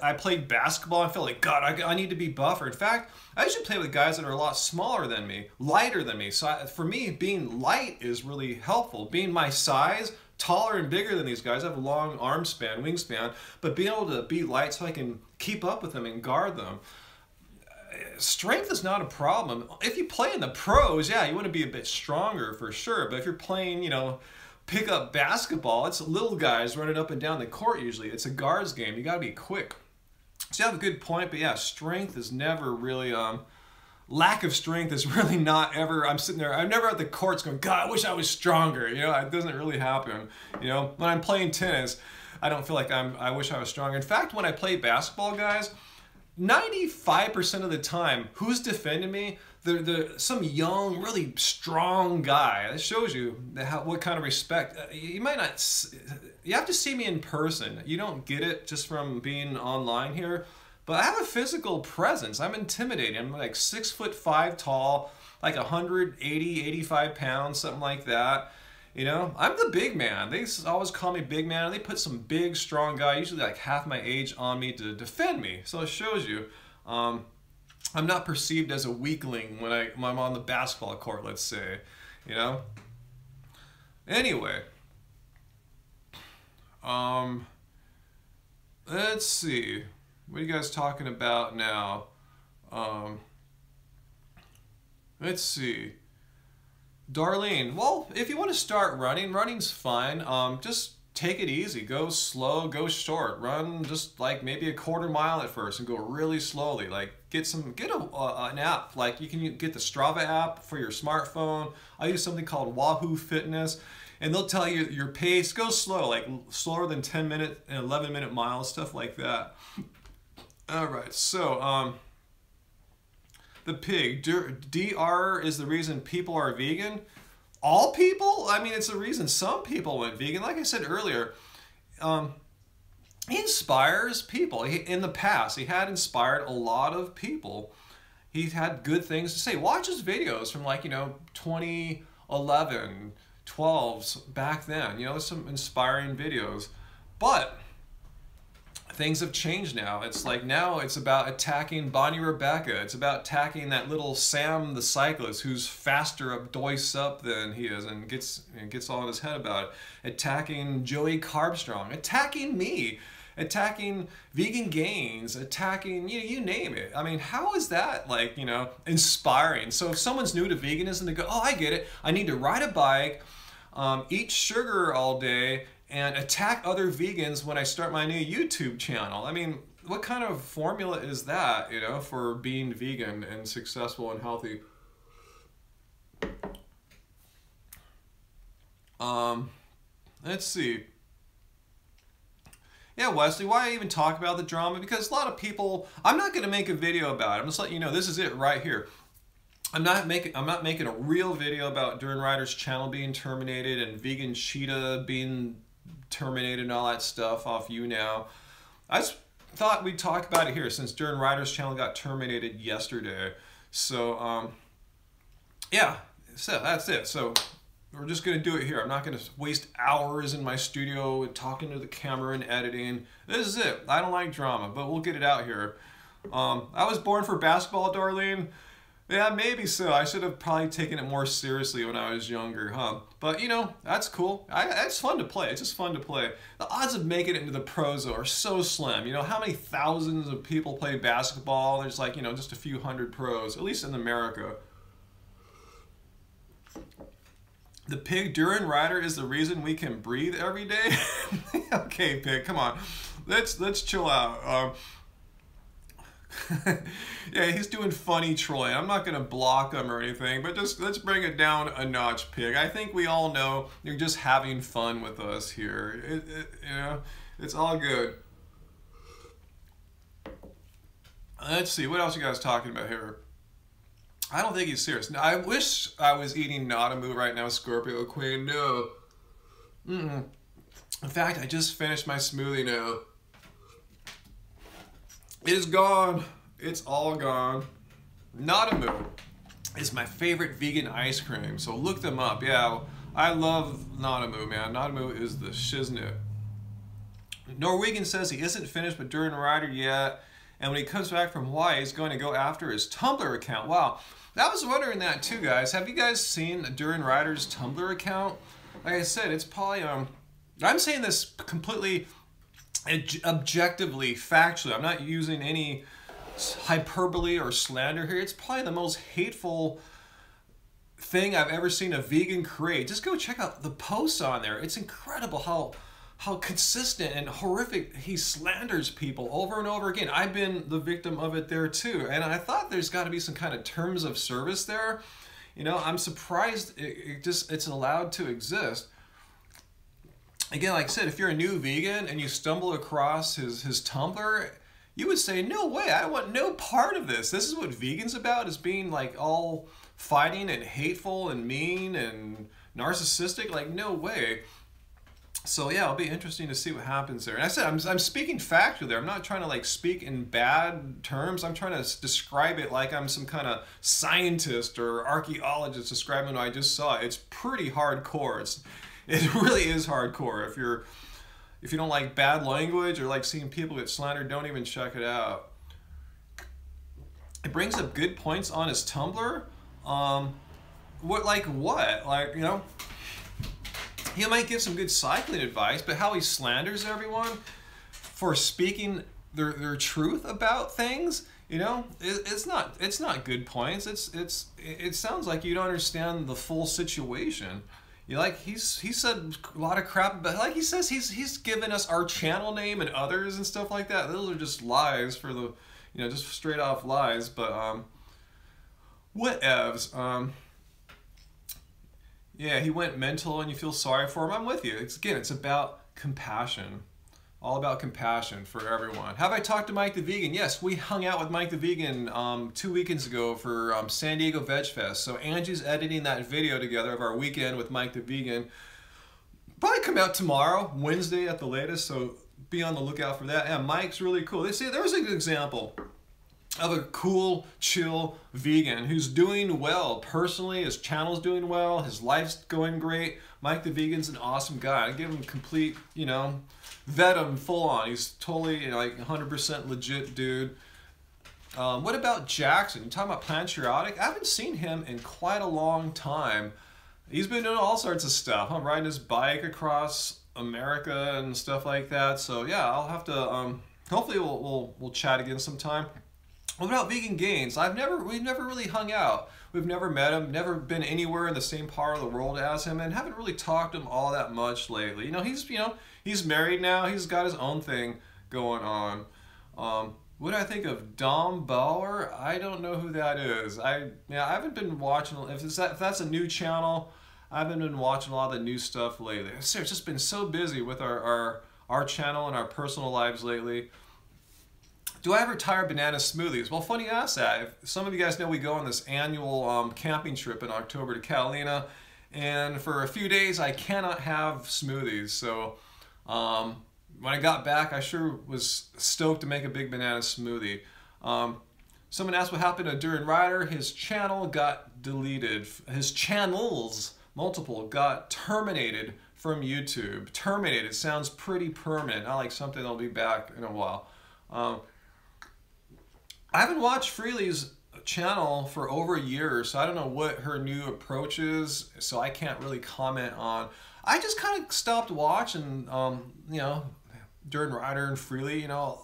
Speaker 1: I played basketball. I felt like, God, I need to be buffer. In fact, I usually play with guys that are a lot smaller than me, lighter than me. So for me, being light is really helpful. Being my size, taller and bigger than these guys. I have a long arm span, wingspan, but being able to be light so I can keep up with them and guard them. Strength is not a problem. If you play in the pros, yeah, you want to be a bit stronger for sure. But if you're playing, you know, pick up basketball, it's little guys running up and down the court usually. It's a guards game. You got to be quick. So you have a good point, but yeah, strength is never really, lack of strength is really not ever, I'm sitting there, I'm never at the courts going, God, I wish I was stronger. You know, it doesn't really happen. You know, when I'm playing tennis, I don't feel like I wish I was stronger. In fact, when I play basketball, guys, 95% of the time, who's defending me? Some young, really strong guy. That shows you what kind of respect. You might not. You have to see me in person. You don't get it just from being online here. But I have a physical presence. I'm intimidating. I'm like 6'5" tall, like 180, 85 pounds, something like that. You know, I'm the big man. They always call me big man. They put some big, strong guy, usually like half my age, on me to defend me. So it shows you. I'm not perceived as a weakling when I'm on the basketball court, let's say, you know? Anyway, let's see. What are you guys talking about now? Let's see. Darlene, well, if you want to start running, running's fine. Just take it easy. Go slow, go short. Run just like maybe a quarter mile at first and go really slowly. Like get an app. Like you can get the Strava app for your smartphone. I use something called Wahoo Fitness, and they'll tell you your pace. Go slow, like slower than 10-minute and 11-minute miles, stuff like that. All right, so the pig. DR is the reason people are vegan. All people? I mean, it's the reason some people went vegan. Like I said earlier, he inspires people. In the past, he had inspired a lot of people. He had good things to say. Watch his videos from like, you know, 2011, 12s back then. You know, there's some inspiring videos. But things have changed now. It's like now it's about attacking Bonnie Rebecca. It's about attacking that little Sam the cyclist who's faster up doice up than he is and gets all in his head about it. Attacking Joey Carbstrong. Attacking me. Attacking Vegan Gains. Attacking, you name it. I mean, how is that like, you know, inspiring? So if someone's new to veganism, they go, oh, I get it. I need to ride a bike, eat sugar all day, and attack other vegans when I start my new YouTube channel. I mean, what kind of formula is that, you know, for being vegan and successful and healthy? Let's see. Yeah, Wesley, why even talk about the drama? Because a lot of people, I'm not going to make a video about it. I'm just letting you know, this is it right here. I'm not making a real video about DRider's channel being terminated and vegan Cheetah being terminated and all that stuff off YouNow. I just thought we'd talk about it here since DRider's channel got terminated yesterday. So yeah, so that's it. So we're just gonna do it here. I'm not gonna waste hours in my studio talking to the camera and editing. This is it. I don't like drama, but we'll get it out here. I was born for basketball, Darlene. Yeah, maybe so. I should have probably taken it more seriously when I was younger, huh? But, you know, that's cool. It's fun to play. It's just fun to play. The odds of making it into the pros, though, are so slim. You know, how many thousands of people play basketball? There's like, you know, just a few hundred pros, at least in America. The pig DRider is the reason we can breathe every day? Okay, pig, come on. Let's chill out. Yeah, he's doing funny trolling. I'm not gonna block him or anything, but just let's bring it down a notch, pig. I think we all know you're just having fun with us here. You know, it's all good. Let's see, what else you guys talking about here? I don't think he's serious. Now, I wish I was eating Nadamu right now, Scorpio Queen. No. In fact, I just finished my smoothie now. It is gone. It's all gone. Nadamu is my favorite vegan ice cream, so look them up. Yeah, I love Nadamu, man. Nadamu is the shiznit. Norwegian says he isn't finished with DRider yet, and when he comes back from Hawaii, he's going to go after his Tumblr account. Wow, I was wondering that too, guys. Have you guys seen DRider's Tumblr account? Like I said, it's probably I'm saying this completely objectively, factually. I'm not using any hyperbole or slander here. It's probably the most hateful thing I've ever seen a vegan create. Just go check out the posts on there. It's incredible how consistent and horrific he slanders people over and over again. I've been the victim of it there too, and I thought there's got to be some kind of terms of service there. You know, I'm surprised it's allowed to exist. Again, like I said, if you're a new vegan and you stumble across his Tumblr, you would say, no way, I want no part of this. This is what vegan's about, is being like all fighting and hateful and mean and narcissistic. Like, no way. So yeah, it'll be interesting to see what happens there. And I said, I'm speaking factually there. I'm not trying to like speak in bad terms. I'm trying to describe it like I'm some kind of scientist or archaeologist describing what I just saw. It's pretty hardcore. It really is hardcore. If you don't like bad language or like seeing people get slandered, don't even check it out. It brings up good points on his Tumblr. What? Like, you know, he might give some good cycling advice, but how he slanders everyone for speaking their truth about things, you know, it's not good points. It sounds like you don't understand the full situation. You know, like he said a lot of crap, but like he says he's given us our channel name and others and stuff like that. Those are just lies for the, you know, just straight off lies. But whatevs. Yeah, he went mental and you feel sorry for him. I'm with you. It's about compassion. All about compassion for everyone. Have I talked to Mike the Vegan? Yes, we hung out with Mike the Vegan 2 weekends ago for San Diego Veg Fest. So Angie's editing that video together of our weekend with Mike the Vegan. Probably come out tomorrow, Wednesday at the latest, so be on the lookout for that. Yeah, Mike's really cool. They say there was an example of a cool, chill vegan who's doing well personally. His channel's doing well. His life's going great. Mike the Vegan's an awesome guy. I give him complete, you know, vet him full on. He's totally, you know, like 100% legit dude. What about Jackson? You talking about Patriotic? I haven't seen him in quite a long time. He's been doing all sorts of stuff. I'm riding his bike across America and stuff like that. So yeah, I'll have to. Hopefully we'll chat again sometime. What about Vegan Gains? We've never really hung out. We've never met him, never been anywhere in the same part of the world as him, and haven't really talked to him all that much lately. You know, he's married now. He's got his own thing going on. What do I think of Dom Bauer? I don't know who that is. I haven't been watching. If that's a new channel, I haven't been watching a lot of the new stuff lately. It's just been so busy with our channel and our personal lives lately. Do I ever tire banana smoothies? Well, funny you ask that. Some of you guys know we go on this annual camping trip in October to Catalina, and for a few days I cannot have smoothies. So when I got back, I sure was stoked to make a big banana smoothie. Someone asked what happened to DRider. His channel got deleted. His channels, multiple, got terminated from YouTube. Terminated sounds pretty permanent. Not like something that'll be back in a while. I haven't watched Freely's channel for over a year, so I don't know what her new approach is, so I can't really comment on. I just kind of stopped watching, you know, DRider and Freely, you know,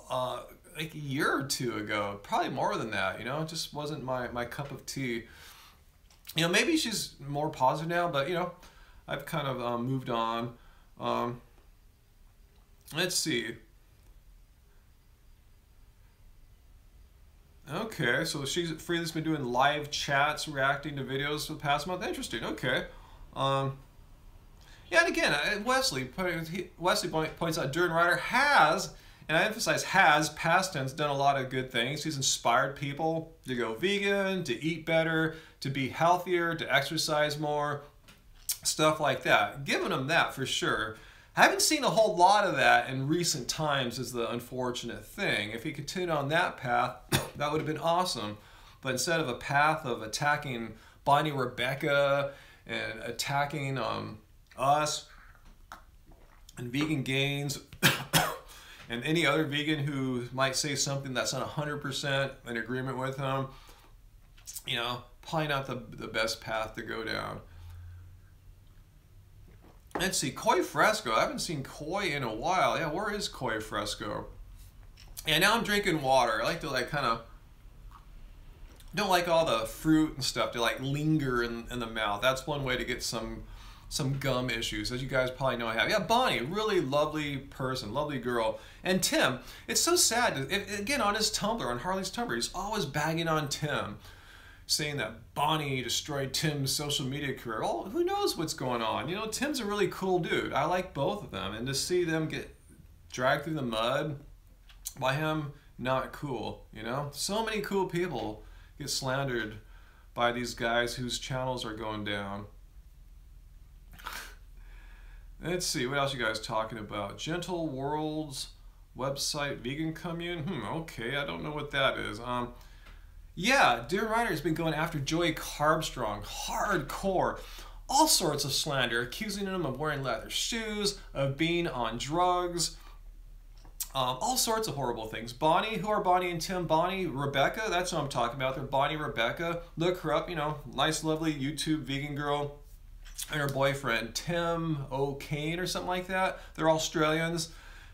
Speaker 1: like a year or two ago, probably more than that, you know. It just wasn't my cup of tea. You know, maybe she's more positive now, but, you know, I've kind of moved on. Let's see. Okay, so Freely's been doing live chats, reacting to videos for the past month. Interesting. Okay. Yeah, and again, Wesley points out DRider has, and I emphasize has, past tense, done a lot of good things. He's inspired people to go vegan, to eat better, to be healthier, to exercise more, stuff like that. Giving him that for sure. I haven't seen a whole lot of that in recent times is the unfortunate thing. If he continued on that path, that would have been awesome. But instead of a path of attacking Bonnie Rebecca and attacking us and vegan gains and any other vegan who might say something that's not 100% in agreement with him, you know, probably not the best path to go down. Let's see, Koi Fresco. I haven't seen Koi in a while. Yeah, where is Koi Fresco? Yeah, now I'm drinking water. I like to like kind of, don't like all the fruit and stuff to like linger in the mouth. That's one way to get some gum issues, as you guys probably know I have. Yeah, Bonnie, really lovely person, lovely girl. And Tim, it's so sad. Again, on his Tumblr, on Harley's Tumblr, he's always bagging on Tim, saying that Bonnie destroyed Tim's social media career. Well, who knows what's going on? You know, Tim's a really cool dude. I like both of them. And to see them get dragged through the mud by him, not cool, you know? So many cool people get slandered by these guys whose channels are going down. Let's see, what else you guys talking about? Gentle World's website, vegan commune? Okay, I don't know what that is. Yeah, DRider has been going after Joey Carbstrong, hardcore, all sorts of slander, accusing him of wearing leather shoes, of being on drugs, all sorts of horrible things. Bonnie, who are Bonnie and Tim? Bonnie Rebecca, that's what I'm talking about. They're Bonnie Rebecca. Look her up, you know, nice, lovely YouTube vegan girl, and her boyfriend Tim O'Kane or something like that. They're Australians,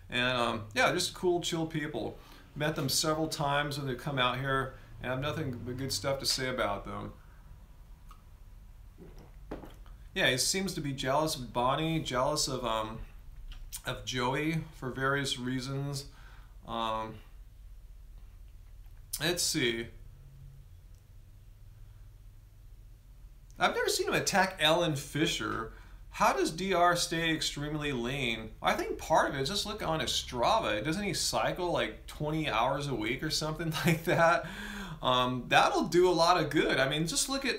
Speaker 1: and yeah, just cool, chill people. Met them several times when they come out here. I have nothing but good stuff to say about them. Yeah, he seems to be jealous of Bonnie, jealous of Joey for various reasons. Let's see. I've never seen him attack Ellen Fisher. How does DR stay extremely lean? I think part of it is just look on his Strava. Doesn't he cycle like 20 hours a week or something like that? That'll do a lot of good. I mean, just look at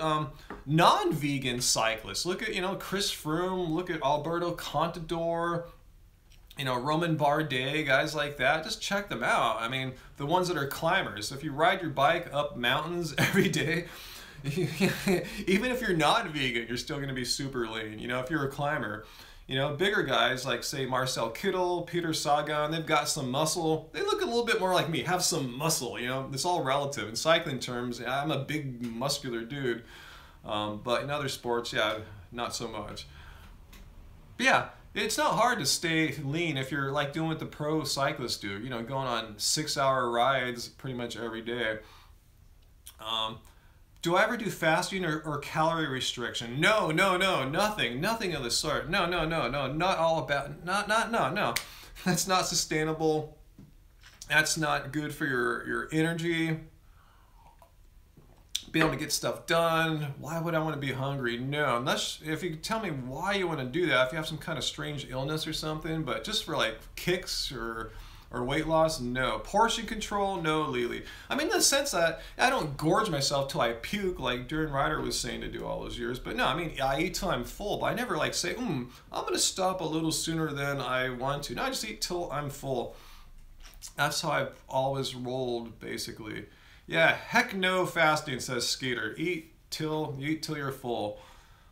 Speaker 1: non-vegan cyclists. Look at, you know, Chris Froome. Look at Alberto Contador. You know, Roman Bardet, guys like that. Just check them out. I mean, the ones that are climbers. So if you ride your bike up mountains every day, even if you're not vegan, you're still going to be super lean. You know, if you're a climber. You know, bigger guys like, say, Marcel Kittel, Peter Sagan, they've got some muscle. They look a little bit more like me, have some muscle, you know. It's all relative. In cycling terms, I'm a big, muscular dude. But in other sports, yeah, not so much. But yeah, it's not hard to stay lean if you're like doing what the pro cyclists do, you know, going on 6-hour rides pretty much every day. Do I ever do fasting or calorie restriction? No, nothing of the sort. No, not all about, no. That's not sustainable. That's not good for your energy. Be able to get stuff done. Why would I want to be hungry? No, unless, if you tell me why you want to do that, if you have some kind of strange illness or something, but just for like kicks or weight loss, no. Portion control, no, Lily. I mean, in the sense that I don't gorge myself till I puke, like DRider was saying to do all those years. But no, I mean, I eat till I'm full, but I never like say, I'm going to stop a little sooner than I want to. No, I just eat till I'm full. That's how I've always rolled, basically. Yeah, heck no fasting, says Skeeter. Eat till you're full.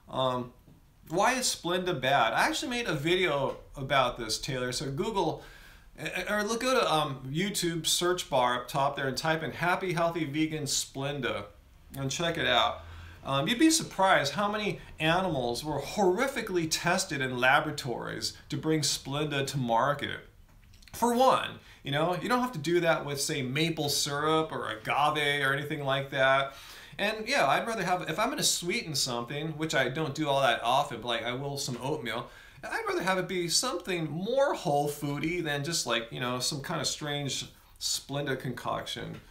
Speaker 1: Why is Splenda bad? I actually made a video about this, Taylor. So Google or look, go to YouTube search bar up top there and type in Happy Healthy Vegan Splenda and check it out. You'd be surprised how many animals were horrifically tested in laboratories to bring Splenda to market. For one, you know, you don't have to do that with, say, maple syrup or agave or anything like that. And yeah, I'd rather have, if I'm going to sweeten something, which I don't do all that often, but like I will some oatmeal, I'd rather have it be something more whole foody than just like, you know, some kind of strange Splenda concoction.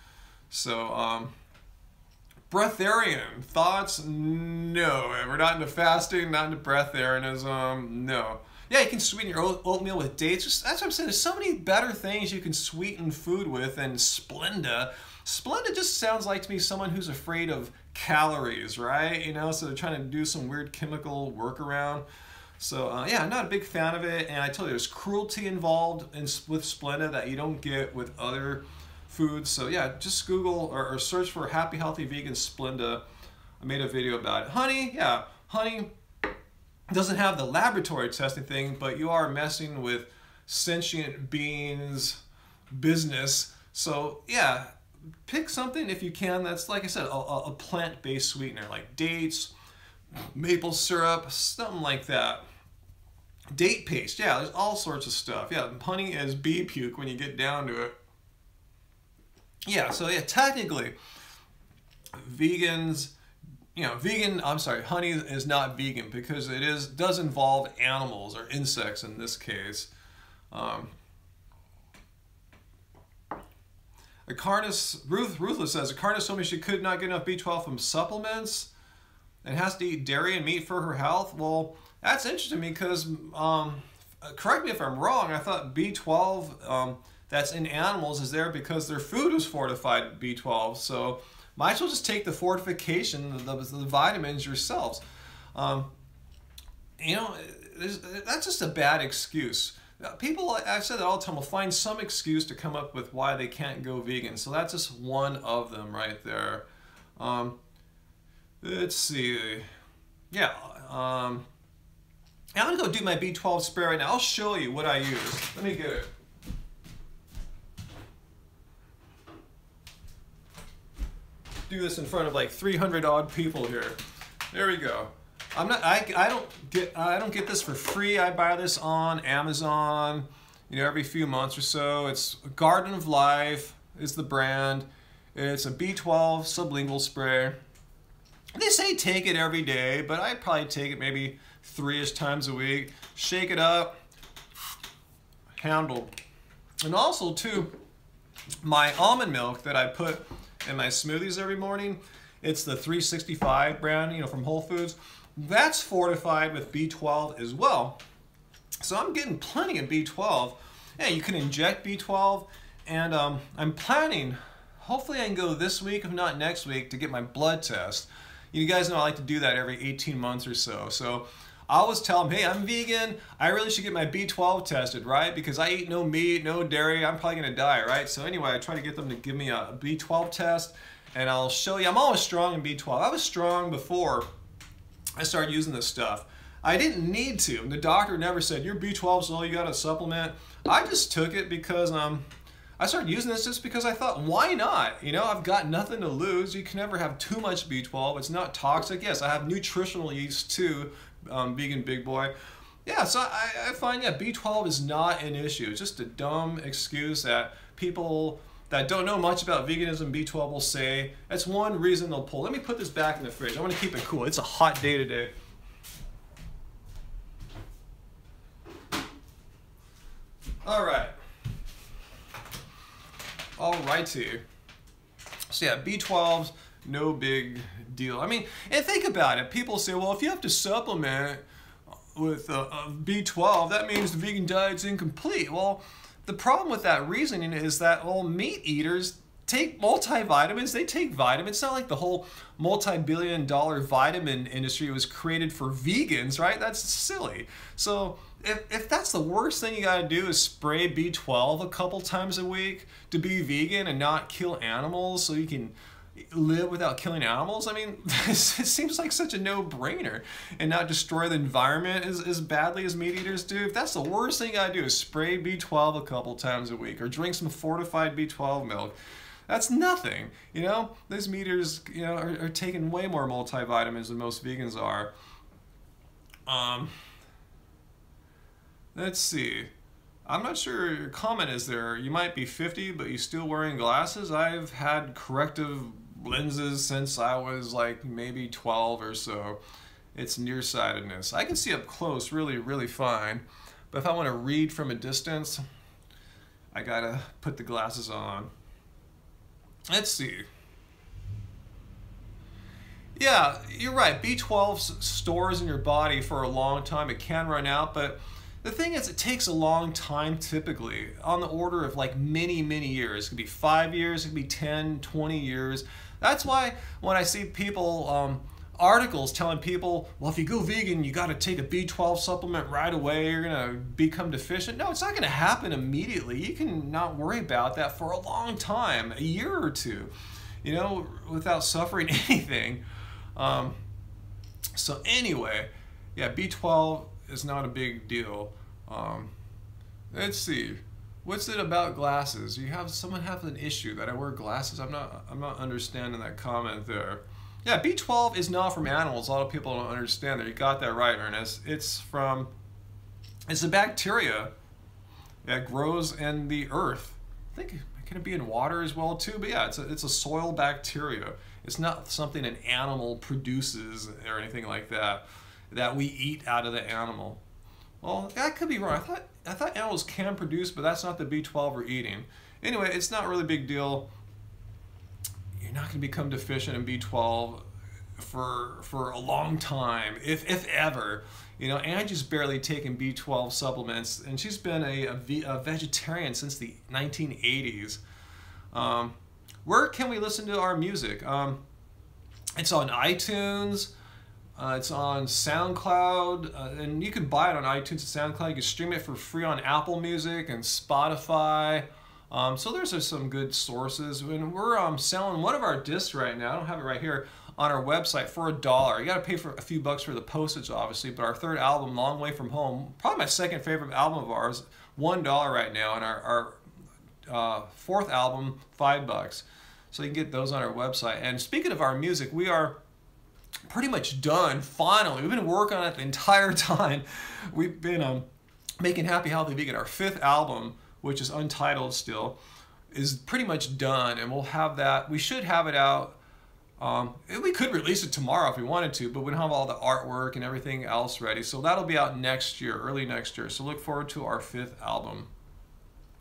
Speaker 1: So, breatharian, thoughts? No. We're not into fasting, not into breatharianism, no. Yeah, you can sweeten your oatmeal with dates. That's what I'm saying. There's so many better things you can sweeten food with than Splenda. Splenda just sounds like to me someone who's afraid of calories, right? You know, so they're trying to do some weird chemical workaround. So yeah, I'm not a big fan of it. And I told you, there's cruelty involved with Splenda that you don't get with other foods. So yeah, just Google or search for Happy Healthy Vegan Splenda. I made a video about it. Honey, yeah, honey doesn't have the laboratory testing thing, but you are messing with sentient beings business. So yeah, pick something if you can that's, like I said, a plant-based sweetener like dates, maple syrup, something like that. Date paste, yeah, there's all sorts of stuff. Yeah, honey is bee puke when you get down to it. Yeah, so yeah, technically, vegans, you know, honey is not vegan because it does involve animals or insects in this case. Ruthless says, Akarna told me she could not get enough B12 from supplements and has to eat dairy and meat for her health. Well, that's interesting to me because, correct me if I'm wrong, I thought B12 that's in animals is there because their food was fortified with B12. So might as well just take the fortification, the vitamins yourselves. You know, that's just a bad excuse. People, I've said that all the time, will find some excuse to come up with why they can't go vegan. So that's just one of them right there. Let's see. Yeah. I'm going to go do my B12 spray right now. I'll show you what I use. Let me get it. Do this in front of like 300 odd people here. There we go. I don't get this for free. I buy this on Amazon, you know, every few months or so. It's Garden of Life is the brand. It's a B12 sublingual spray. They say take it every day, but I probably take it maybe 3-ish times a week. Shake it up, handle. And also too, my almond milk that I put in my smoothies every morning, it's the 365 brand, you know, from Whole Foods. That's fortified with B12 as well. So I'm getting plenty of B12. Yeah, you can inject B12, and I'm planning, hopefully I can go this week, if not next week, to get my blood test. You guys know I like to do that every 18 months or so. So I always tell them, hey, I'm vegan. I really should get my B12 tested, right? Because I eat no meat, no dairy. I'm probably going to die, right? So anyway, I try to get them to give me a B12 test, and I'll show you. I'm always strong in B12. I was strong before I started using this stuff. I didn't need to. The doctor never said, your B12 is all you got to supplement. I just took it because I started using this just because I thought, why not? You know, I've got nothing to lose. You can never have too much B12. It's not toxic. Yes, I have nutritional yeast too, vegan big boy. Yeah, so I find, yeah, B12 is not an issue. It's just a dumb excuse that people that don't know much about veganism, B12 will say. That's one reason they'll pull. Let me put this back in the fridge. I want to keep it cool. It's a hot day today. All right. Alrighty. So yeah, B12's no big deal. I mean, and think about it. People say, well, if you have to supplement with B12, that means the vegan diet's incomplete. Well, the problem with that reasoning is that, well, meat eaters take multivitamins. They take vitamins. It's not like the whole multi-billion-dollar vitamin industry was created for vegans, right? That's silly. So if that's the worst thing you got to do is spray B12 a couple times a week to be vegan and not kill animals so you can live without killing animals, I mean, it seems like such a no-brainer, and not destroy the environment as badly as meat eaters do. If that's the worst thing you gotta do is spray B12 a couple times a week or drink some fortified B12 milk, that's nothing. You know, those meat eaters, you know, are taking way more multivitamins than most vegans are. Let's see. I'm not sure your comment is there. You might be 50, but you still wearing glasses. I've had corrective lenses since I was like maybe 12 or so. It's nearsightedness. I can see up close really, really fine, but if I want to read from a distance, I gotta put the glasses on. Let's see. Yeah, you're right. B12 stores in your body for a long time. It can run out, but the thing is, it takes a long time typically, on the order of like many, many years. It could be 5 years, it could be 10, 20 years. That's why when I see people, articles telling people, well, if you go vegan, you got to take a B12 supplement right away, you're going to become deficient. No, it's not going to happen immediately. You can not worry about that for a long time, a year or two, you know, without suffering anything. So anyway, yeah, B12 is not a big deal. Let's see. What's it about glasses? Someone have an issue that I wear glasses? I'm not understanding that comment there. Yeah, B12 is not from animals. A lot of people don't understand that. You got that right, Ernest. It's a bacteria that grows in the earth. I think it can be in water as well too, but yeah, it's a soil bacteria. It's not something an animal produces or anything like that we eat out of the animal. Well, that could be wrong. I thought animals can produce, but that's not the B12 we're eating. Anyway, it's not really a big deal. You're not going to become deficient in B12 for a long time, if ever. You know, Angie's barely taken B12 supplements, and she's been a vegetarian since the 1980s. Where can we listen to our music? It's on iTunes. It's on SoundCloud, and you can buy it on iTunes and SoundCloud. You can stream it for free on Apple Music and Spotify. So there's some good sources. And we're selling one of our discs right now. I don't have it right here on our website for $1. You got to pay for a few bucks for the postage, obviously. But our third album, Long Way From Home, probably my second favorite album of ours, $1 right now. And our fourth album, $5. So you can get those on our website. And speaking of our music, we are pretty much done, finally. We've been working on it the entire time. We've been making Happy Healthy Vegan. Our fifth album, which is untitled still, is pretty much done, and we'll have that. We should have it out. We could release it tomorrow if we wanted to, but we don't have all the artwork and everything else ready. So that'll be out next year, early next year. So look forward to our fifth album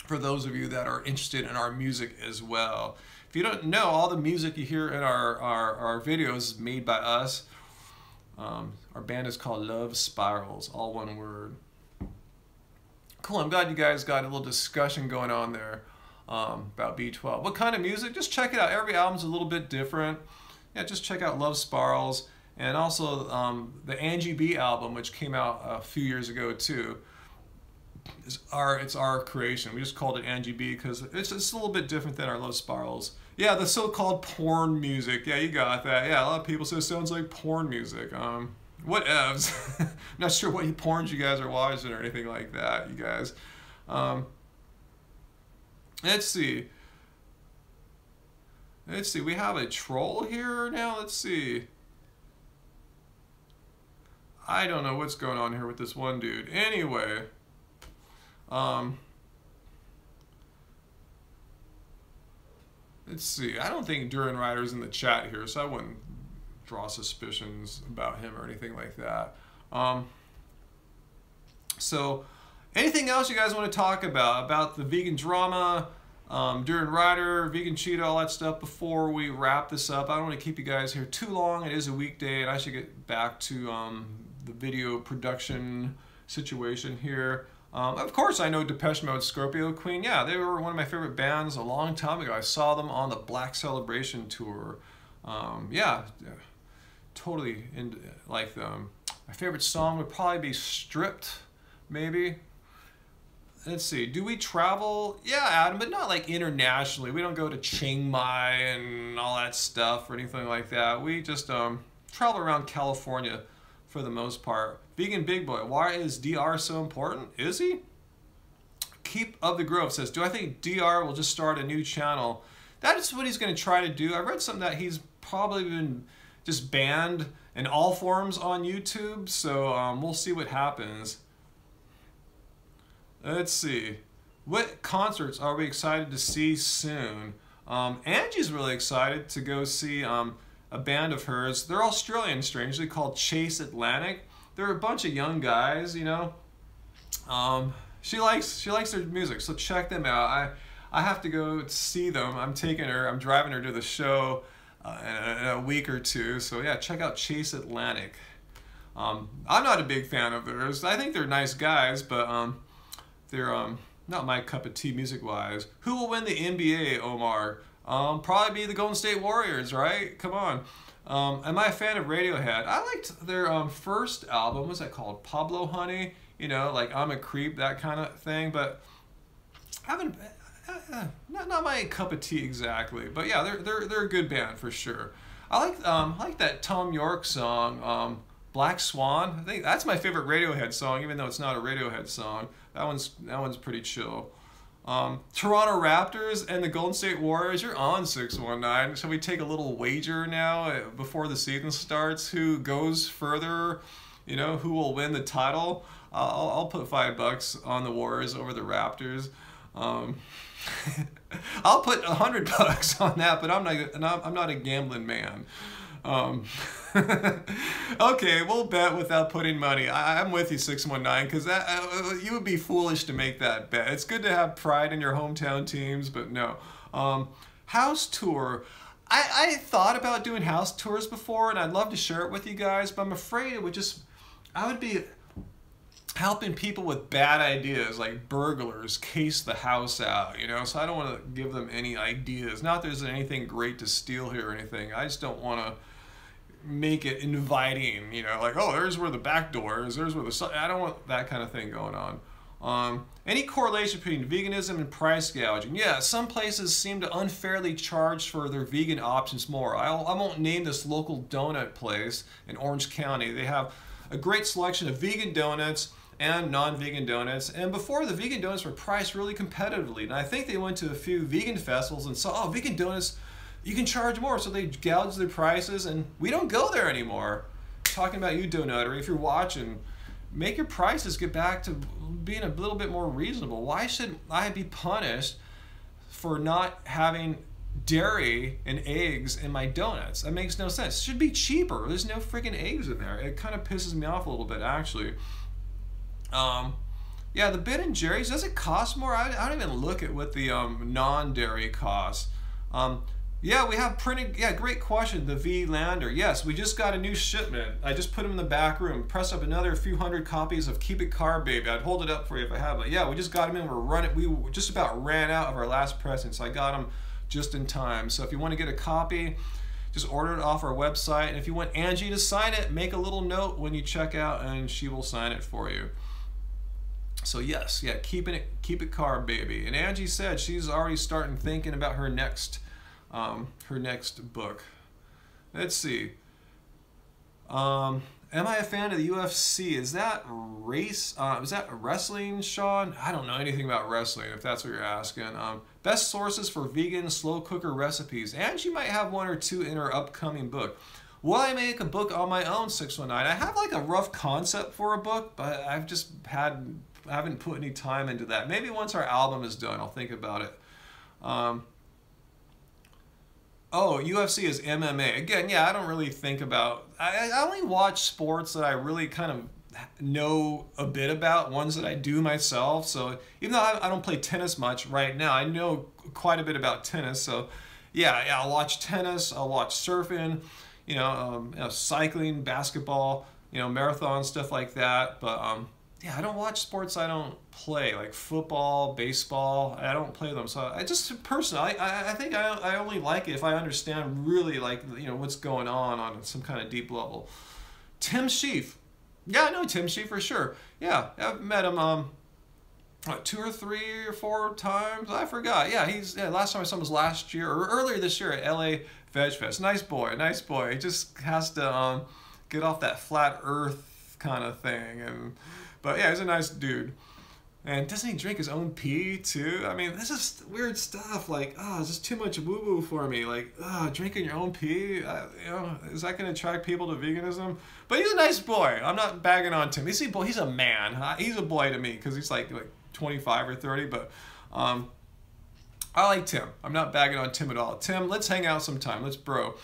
Speaker 1: for those of you that are interested in our music as well. If you don't know, all the music you hear in our videos is made by us. Our band is called Love Spirals, all one word. Cool, I'm glad you guys got a little discussion going on there about B12. What kind of music? Just check it out. Every album's a little bit different. Yeah, just check out Love Spirals. And also the Angie B album, which came out a few years ago too. It's our creation. We just called it Angie B because it's a little bit different than our Love Spirals. Yeah, the so-called porn music. Yeah, you got that. Yeah, a lot of people say it sounds like porn music. Whatevs. Not sure what porns you guys are watching or anything like that, you guys. Let's see. We have a troll here now. Let's see. I don't know what's going on here with this one dude. Anyway. Let's see. I don't think DRider's in the chat here, so I wouldn't draw suspicions about him or anything like that. So, anything else you guys want to talk about the vegan drama, DRider, vegan Cheetah, all that stuff before we wrap this up? I don't want to keep you guys here too long. It is a weekday, and I should get back to the video production situation here. Of course, I know Depeche Mode, Scorpio Queen. Yeah, they were one of my favorite bands a long time ago. I saw them on the Black Celebration tour. Yeah, totally like them. My favorite song would probably be Stripped, maybe. Let's see, do we travel? Yeah, Adam, but not like internationally. We don't go to Chiang Mai and all that stuff or anything like that. We just travel around California for the most part. Vegan Big Boy, why is DR so important? Is he? Keep of the Grove says, do I think DR will just start a new channel? That is what he's going to try to do. I read something that he's probably been just banned in all forms on YouTube, so we'll see what happens. Let's see. What concerts are we excited to see soon? Angie's really excited to go see a band of hers. They're Australian, strangely, called Chase Atlantic. They're a bunch of young guys, you know. She likes their music, so check them out. I have to go see them. I'm driving her to the show in a week or two. So yeah, check out Chase Atlantic. I'm not a big fan of theirs. I think they're nice guys, but they're not my cup of tea music-wise. Who will win the NBA, Omar? Probably be the Golden State Warriors, right? Come on. Am I a fan of Radiohead? I liked their first album. What's that called? Pablo Honey. You know, like I'm a Creep, that kind of thing. But I haven't. Not my cup of tea exactly. But yeah, they're a good band for sure. I like that Tom York song, Black Swan. I think that's my favorite Radiohead song, even though it's not a Radiohead song. That one's pretty chill. Toronto Raptors and the Golden State Warriors, you're on 619. Shall we take a little wager now before the season starts? Who goes further? You know, who will win the title? I'll put $5 on the Warriors over the Raptors. I'll put $100 on that, but I'm not a gambling man. Okay, we'll bet without putting money. I'm with you, 619, because you would be foolish to make that bet. It's good to have pride in your hometown teams, but no. House tour. I thought about doing house tours before, and I'd love to share it with you guys, but I'm afraid it would I would be helping people with bad ideas, like burglars case the house out, you know, so I don't want to give them any ideas. Not that there's anything great to steal here or anything. I just don't want to make it inviting, you know, like, oh, there's where the back door is, there's where I don't want that kind of thing going on. Any correlation between veganism and price gouging? Yeah, some places seem to unfairly charge for their vegan options more. I won't name this local donut place in Orange County. They have a great selection of vegan donuts and non-vegan donuts, and before, the vegan donuts were priced really competitively, and I think they went to a few vegan festivals and saw, oh, vegan donuts, you can charge more, so they gouged their prices, and we don't go there anymore. Talking about you, Donuttery, if you're watching, make your prices get back to being a little bit more reasonable. Why should I be punished for not having dairy and eggs in my donuts? That makes no sense. It should be cheaper. There's no freaking eggs in there. It kind of pisses me off a little bit, actually. Yeah, the Ben & Jerry's, does it cost more? I don't even look at what the non-dairy costs. Yeah, we have printed, yeah, great question, the V Lander. Yes, we just got a new shipment. I just put them in the back room, pressed up another few hundred copies of Keep It Carb Baby. I'd hold it up for you if I have it. Yeah, we just got them in, we just about ran out of our last pressing, so I got them just in time. So if you want to get a copy, just order it off our website. And if you want Angie to sign it, make a little note when you check out and she will sign it for you. So yes, yeah, keep it carb baby. And Angie said she's already starting thinking about her next book. Let's see. Am I a fan of the UFC? Is that wrestling, Sean? I don't know anything about wrestling, if that's what you're asking. Best sources for vegan slow cooker recipes. Angie might have one or two in her upcoming book. Will I make a book on my own, 619? I have like a rough concept for a book, but I haven't put any time into that. Maybe once our album is done, I'll think about it. Oh, UFC is MMA. Again, yeah, I don't really think about... I only watch sports that I really kind of know a bit about, ones that I do myself. So even though I don't play tennis much right now, I know quite a bit about tennis. So yeah, I'll watch tennis, I'll watch surfing, cycling, basketball, marathon, stuff like that. But yeah, I don't watch sports I don't play, like football, baseball. I don't play them, so I just personally, I think I only like it if I understand really like what's going on some kind of deep level. Tim Sheaf, yeah, I know Tim Sheaf for sure. Yeah, I've met him what, 2 or 3 or 4 times. I forgot. Yeah, last time I saw him was last year or earlier this year at LA Veg Fest. Nice boy, nice boy. He just has to get off that flat Earth kind of thing But yeah, he's a nice dude. And doesn't he drink his own pee too? I mean, this is weird stuff. Like, it's just too much woo-woo for me. Like, drinking your own pee, is that going to attract people to veganism? But he's a nice boy. I'm not bagging on Tim. He's a man. He's a boy to me because he's like 25 or 30. But I like Tim. I'm not bagging on Tim at all. Tim, let's hang out sometime. Let's bro.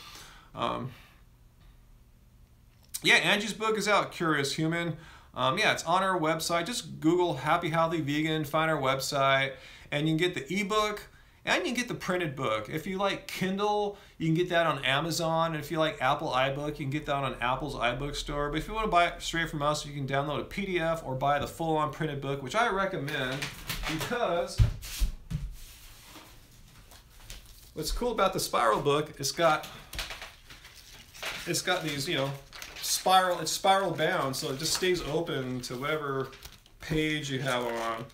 Speaker 1: Yeah, Angie's book is out, Curious Human. Yeah, it's on our website. Just Google Happy Healthy Vegan, find our website, and you can get the ebook and you can get the printed book. If you like Kindle, you can get that on Amazon. And if you like Apple iBook, you can get that on Apple's iBook store. But if you want to buy it straight from us, you can download a PDF or buy the full-on printed book, which I recommend because what's cool about the spiral book, it's got these, it's spiral bound, so it just stays open to whatever page you have on,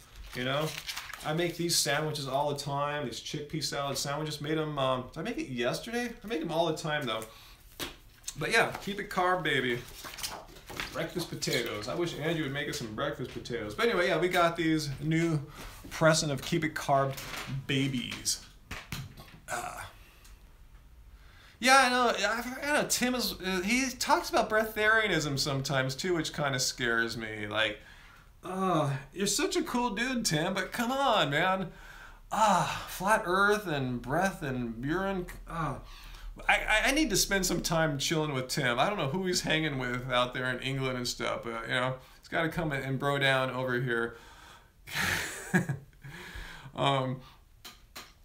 Speaker 1: I make these sandwiches all the time, these chickpea salad sandwiches. Made them, did I make it yesterday? I make them all the time though. But yeah, keep it carb, baby. Breakfast potatoes. I wish Andrew would make us some breakfast potatoes. But anyway, yeah, we got these new present of keep it carb babies. Yeah, I know. Tim he talks about breatharianism sometimes too, which kind of scares me. Like, you're such a cool dude, Tim, but come on, man. Flat Earth and breath and urine. I need to spend some time chilling with Tim. I don't know who he's hanging with out there in England and stuff, but he's got to come and bro down over here.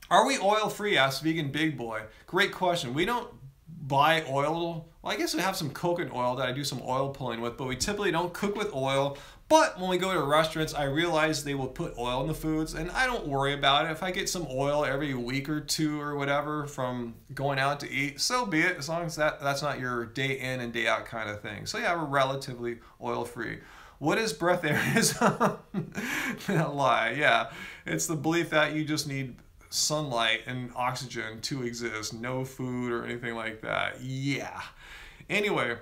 Speaker 1: Are we oil-free? Asked Vegan Big Boy. Great question. We don't buy oil. Well, I guess we have some coconut oil that I do some oil pulling with, but we typically don't cook with oil. But when we go to restaurants, I realize they will put oil in the foods, and I don't worry about it. If I get some oil every week or two or whatever from going out to eat, so be it, as long as that's not your day in and day out kind of thing. So yeah, we're relatively oil-free. What is breatharianism? Lie, yeah. It's the belief that you just need sunlight and oxygen to exist, no food or anything like that. Yeah. Anyway,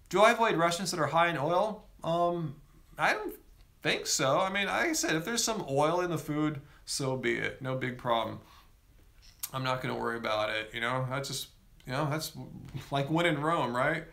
Speaker 1: do I avoid restaurants that are high in oil? I don't think so. I mean, like I said, if there's some oil in the food, so be it. No big problem. I'm not going to worry about it. That's just, that's like when in Rome, right?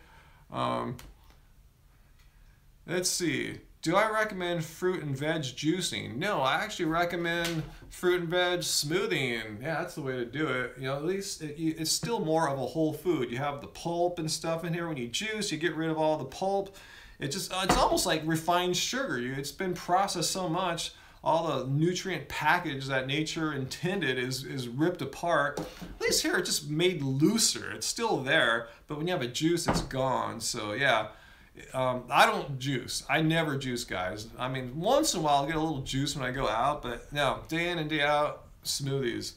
Speaker 1: Let's see. Do I recommend fruit and veg juicing? No, I actually recommend fruit and veg smoothing. Yeah, that's the way to do it. At least it's still more of a whole food. You have the pulp and stuff in here. When you juice, you get rid of all the pulp. It's almost like refined sugar. It's been processed so much. All the nutrient package that nature intended is ripped apart. At least here it's just made looser. It's still there, but when you have a juice, it's gone. So yeah. I don't juice. I never juice, guys. I mean, once in a while I'll get a little juice when I go out, but no, day in and day out, smoothies.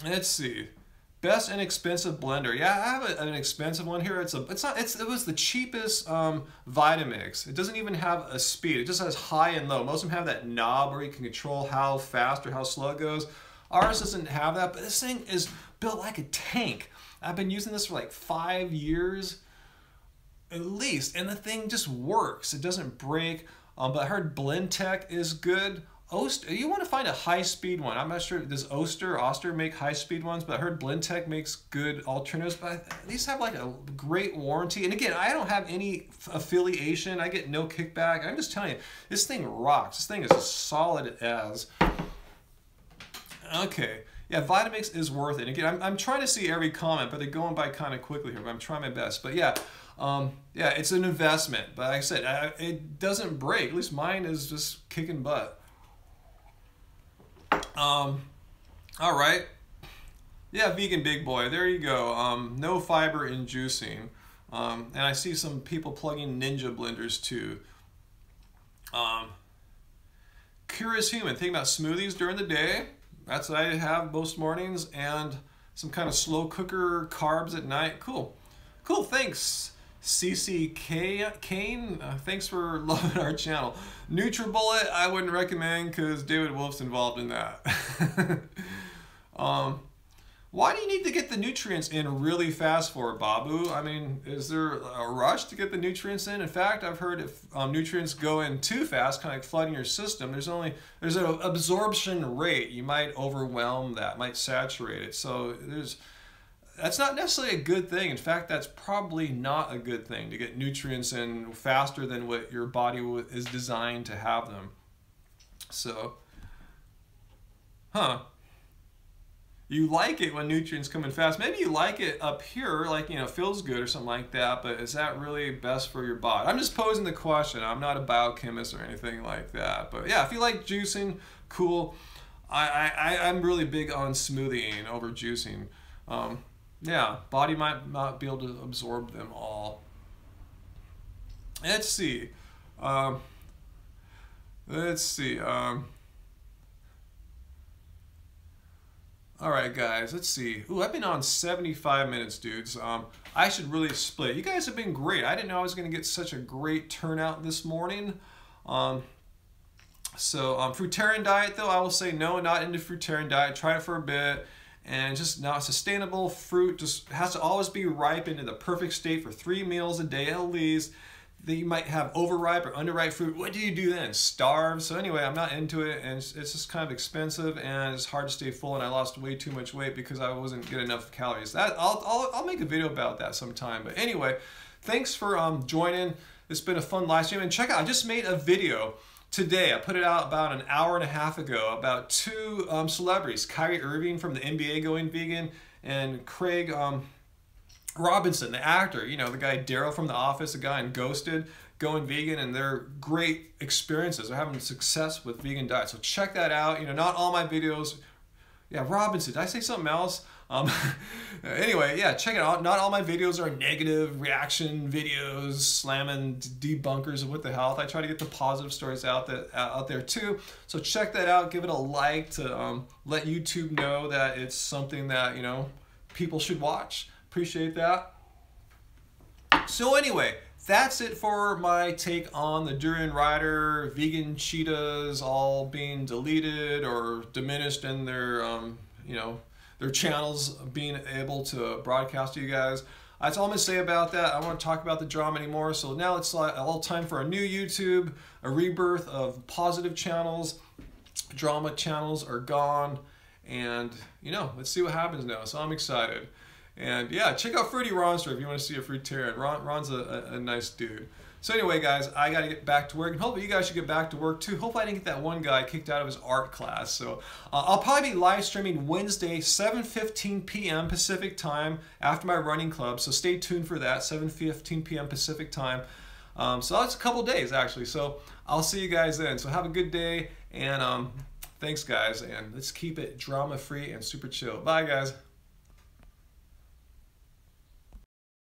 Speaker 1: Let's see. Best inexpensive blender. Yeah, I have an expensive one here. It was the cheapest Vitamix. It doesn't even have a speed. It just has high and low. Most of them have that knob where you can control how fast or how slow it goes. Ours doesn't have that, but this thing is built like a tank. I've been using this for like 5 years. At least, and the thing just works. It doesn't break. But I heard Blend Tech is good. Oster, you want to find a high-speed one. I'm not sure, does Oster make high-speed ones? But I heard Blend Tech makes good alternatives. But at least have like a great warranty. And again, I don't have any affiliation. I get no kickback. I'm just telling you, this thing rocks. This thing is as solid as. Okay. Yeah, Vitamix is worth it. Again, I'm trying to see every comment, but they're going by kind of quickly here. But I'm trying my best. But yeah. Yeah, it's an investment, but like I said, it doesn't break. At least mine is just kicking butt. All right. Yeah, Vegan Big Boy. There you go. No fiber in juicing. And I see some people plugging Ninja blenders too. Curious human, thinking about smoothies during the day. That's what I have most mornings, and some kind of slow cooker carbs at night. Cool. Cool, thanks. Kane, thanks for loving our channel. NutriBullet, I wouldn't recommend because David Wolf's involved in that. Why do you need to get the nutrients in really fast for it, Babu? I mean, is there a rush to get the nutrients in? In fact, I've heard if nutrients go in too fast, kind of like flooding your system, there's an absorption rate. You might overwhelm that, might saturate it. So that's not necessarily a good thing. In fact, that's probably not a good thing to get nutrients in faster than what your body is designed to have them. So, you like it when nutrients come in fast. Maybe you like it up here, like, you know, feels good or something like that, but is that really best for your body? I'm just posing the question. I'm not a biochemist or anything like that. But yeah, if you like juicing, cool. I'm really big on smoothieing over juicing. Yeah, body might not be able to absorb them all. Let's see. All right, guys, let's see. Ooh, I've been on 75 minutes, dudes. I should really split. You guys have been great. I didn't know I was going to get such a great turnout this morning. Fruitarian diet, though, I will say no, not into fruitarian diet. Try it for a bit. And just not sustainable fruit, just has to always be ripened in the perfect state for 3 meals a day at least. Then you might have overripe or underripe fruit. What do you do then? Starve? So anyway, I'm not into it, and it's just kind of expensive, and it's hard to stay full, and I lost way too much weight because I wasn't getting enough calories. I'll make a video about that sometime. But anyway, thanks for joining. It's been a fun live stream, and check out, I just made a video today. I put it out about an hour and a half ago about 2 celebrities, Kyrie Irving from the NBA going vegan, and Craig Robinson, the actor, you know, the guy Daryl from The Office, the guy in Ghosted, going vegan, and they're great experiences. They're having success with vegan diet. So check that out. You know, not all my videos. Yeah, Robinson. Did I say something else? Anyway, yeah, check it out. Not all my videos are negative reaction videos, slamming debunkers of what the health. I try to get the positive stories out there too. So check that out. Give it a like to let YouTube know that it's something that, you know, people should watch. Appreciate that. So anyway, that's it for my take on the DRider vegan cheetahs all being deleted or diminished in their, you know, their channels being able to broadcast to you guys. That's all I'm going to say about that. I don't want to talk about the drama anymore. So now it's all time for a new YouTube, a rebirth of positive channels. Drama channels are gone. And, you know, let's see what happens now. So I'm excited. And yeah, check out Fruity Ronster if you want to see a fruitarian. Ron's a nice dude. So anyway, guys, I got to get back to work, and hopefully you guys should get back to work too. Hopefully I didn't get that one guy kicked out of his art class. So I'll probably be live streaming Wednesday, 7:15 p.m. Pacific time after my running club. So stay tuned for that, 7:15 p.m. Pacific time. So that's a couple days actually. So I'll see you guys then. So have a good day, and thanks guys, and let's keep it drama free and super chill. Bye guys.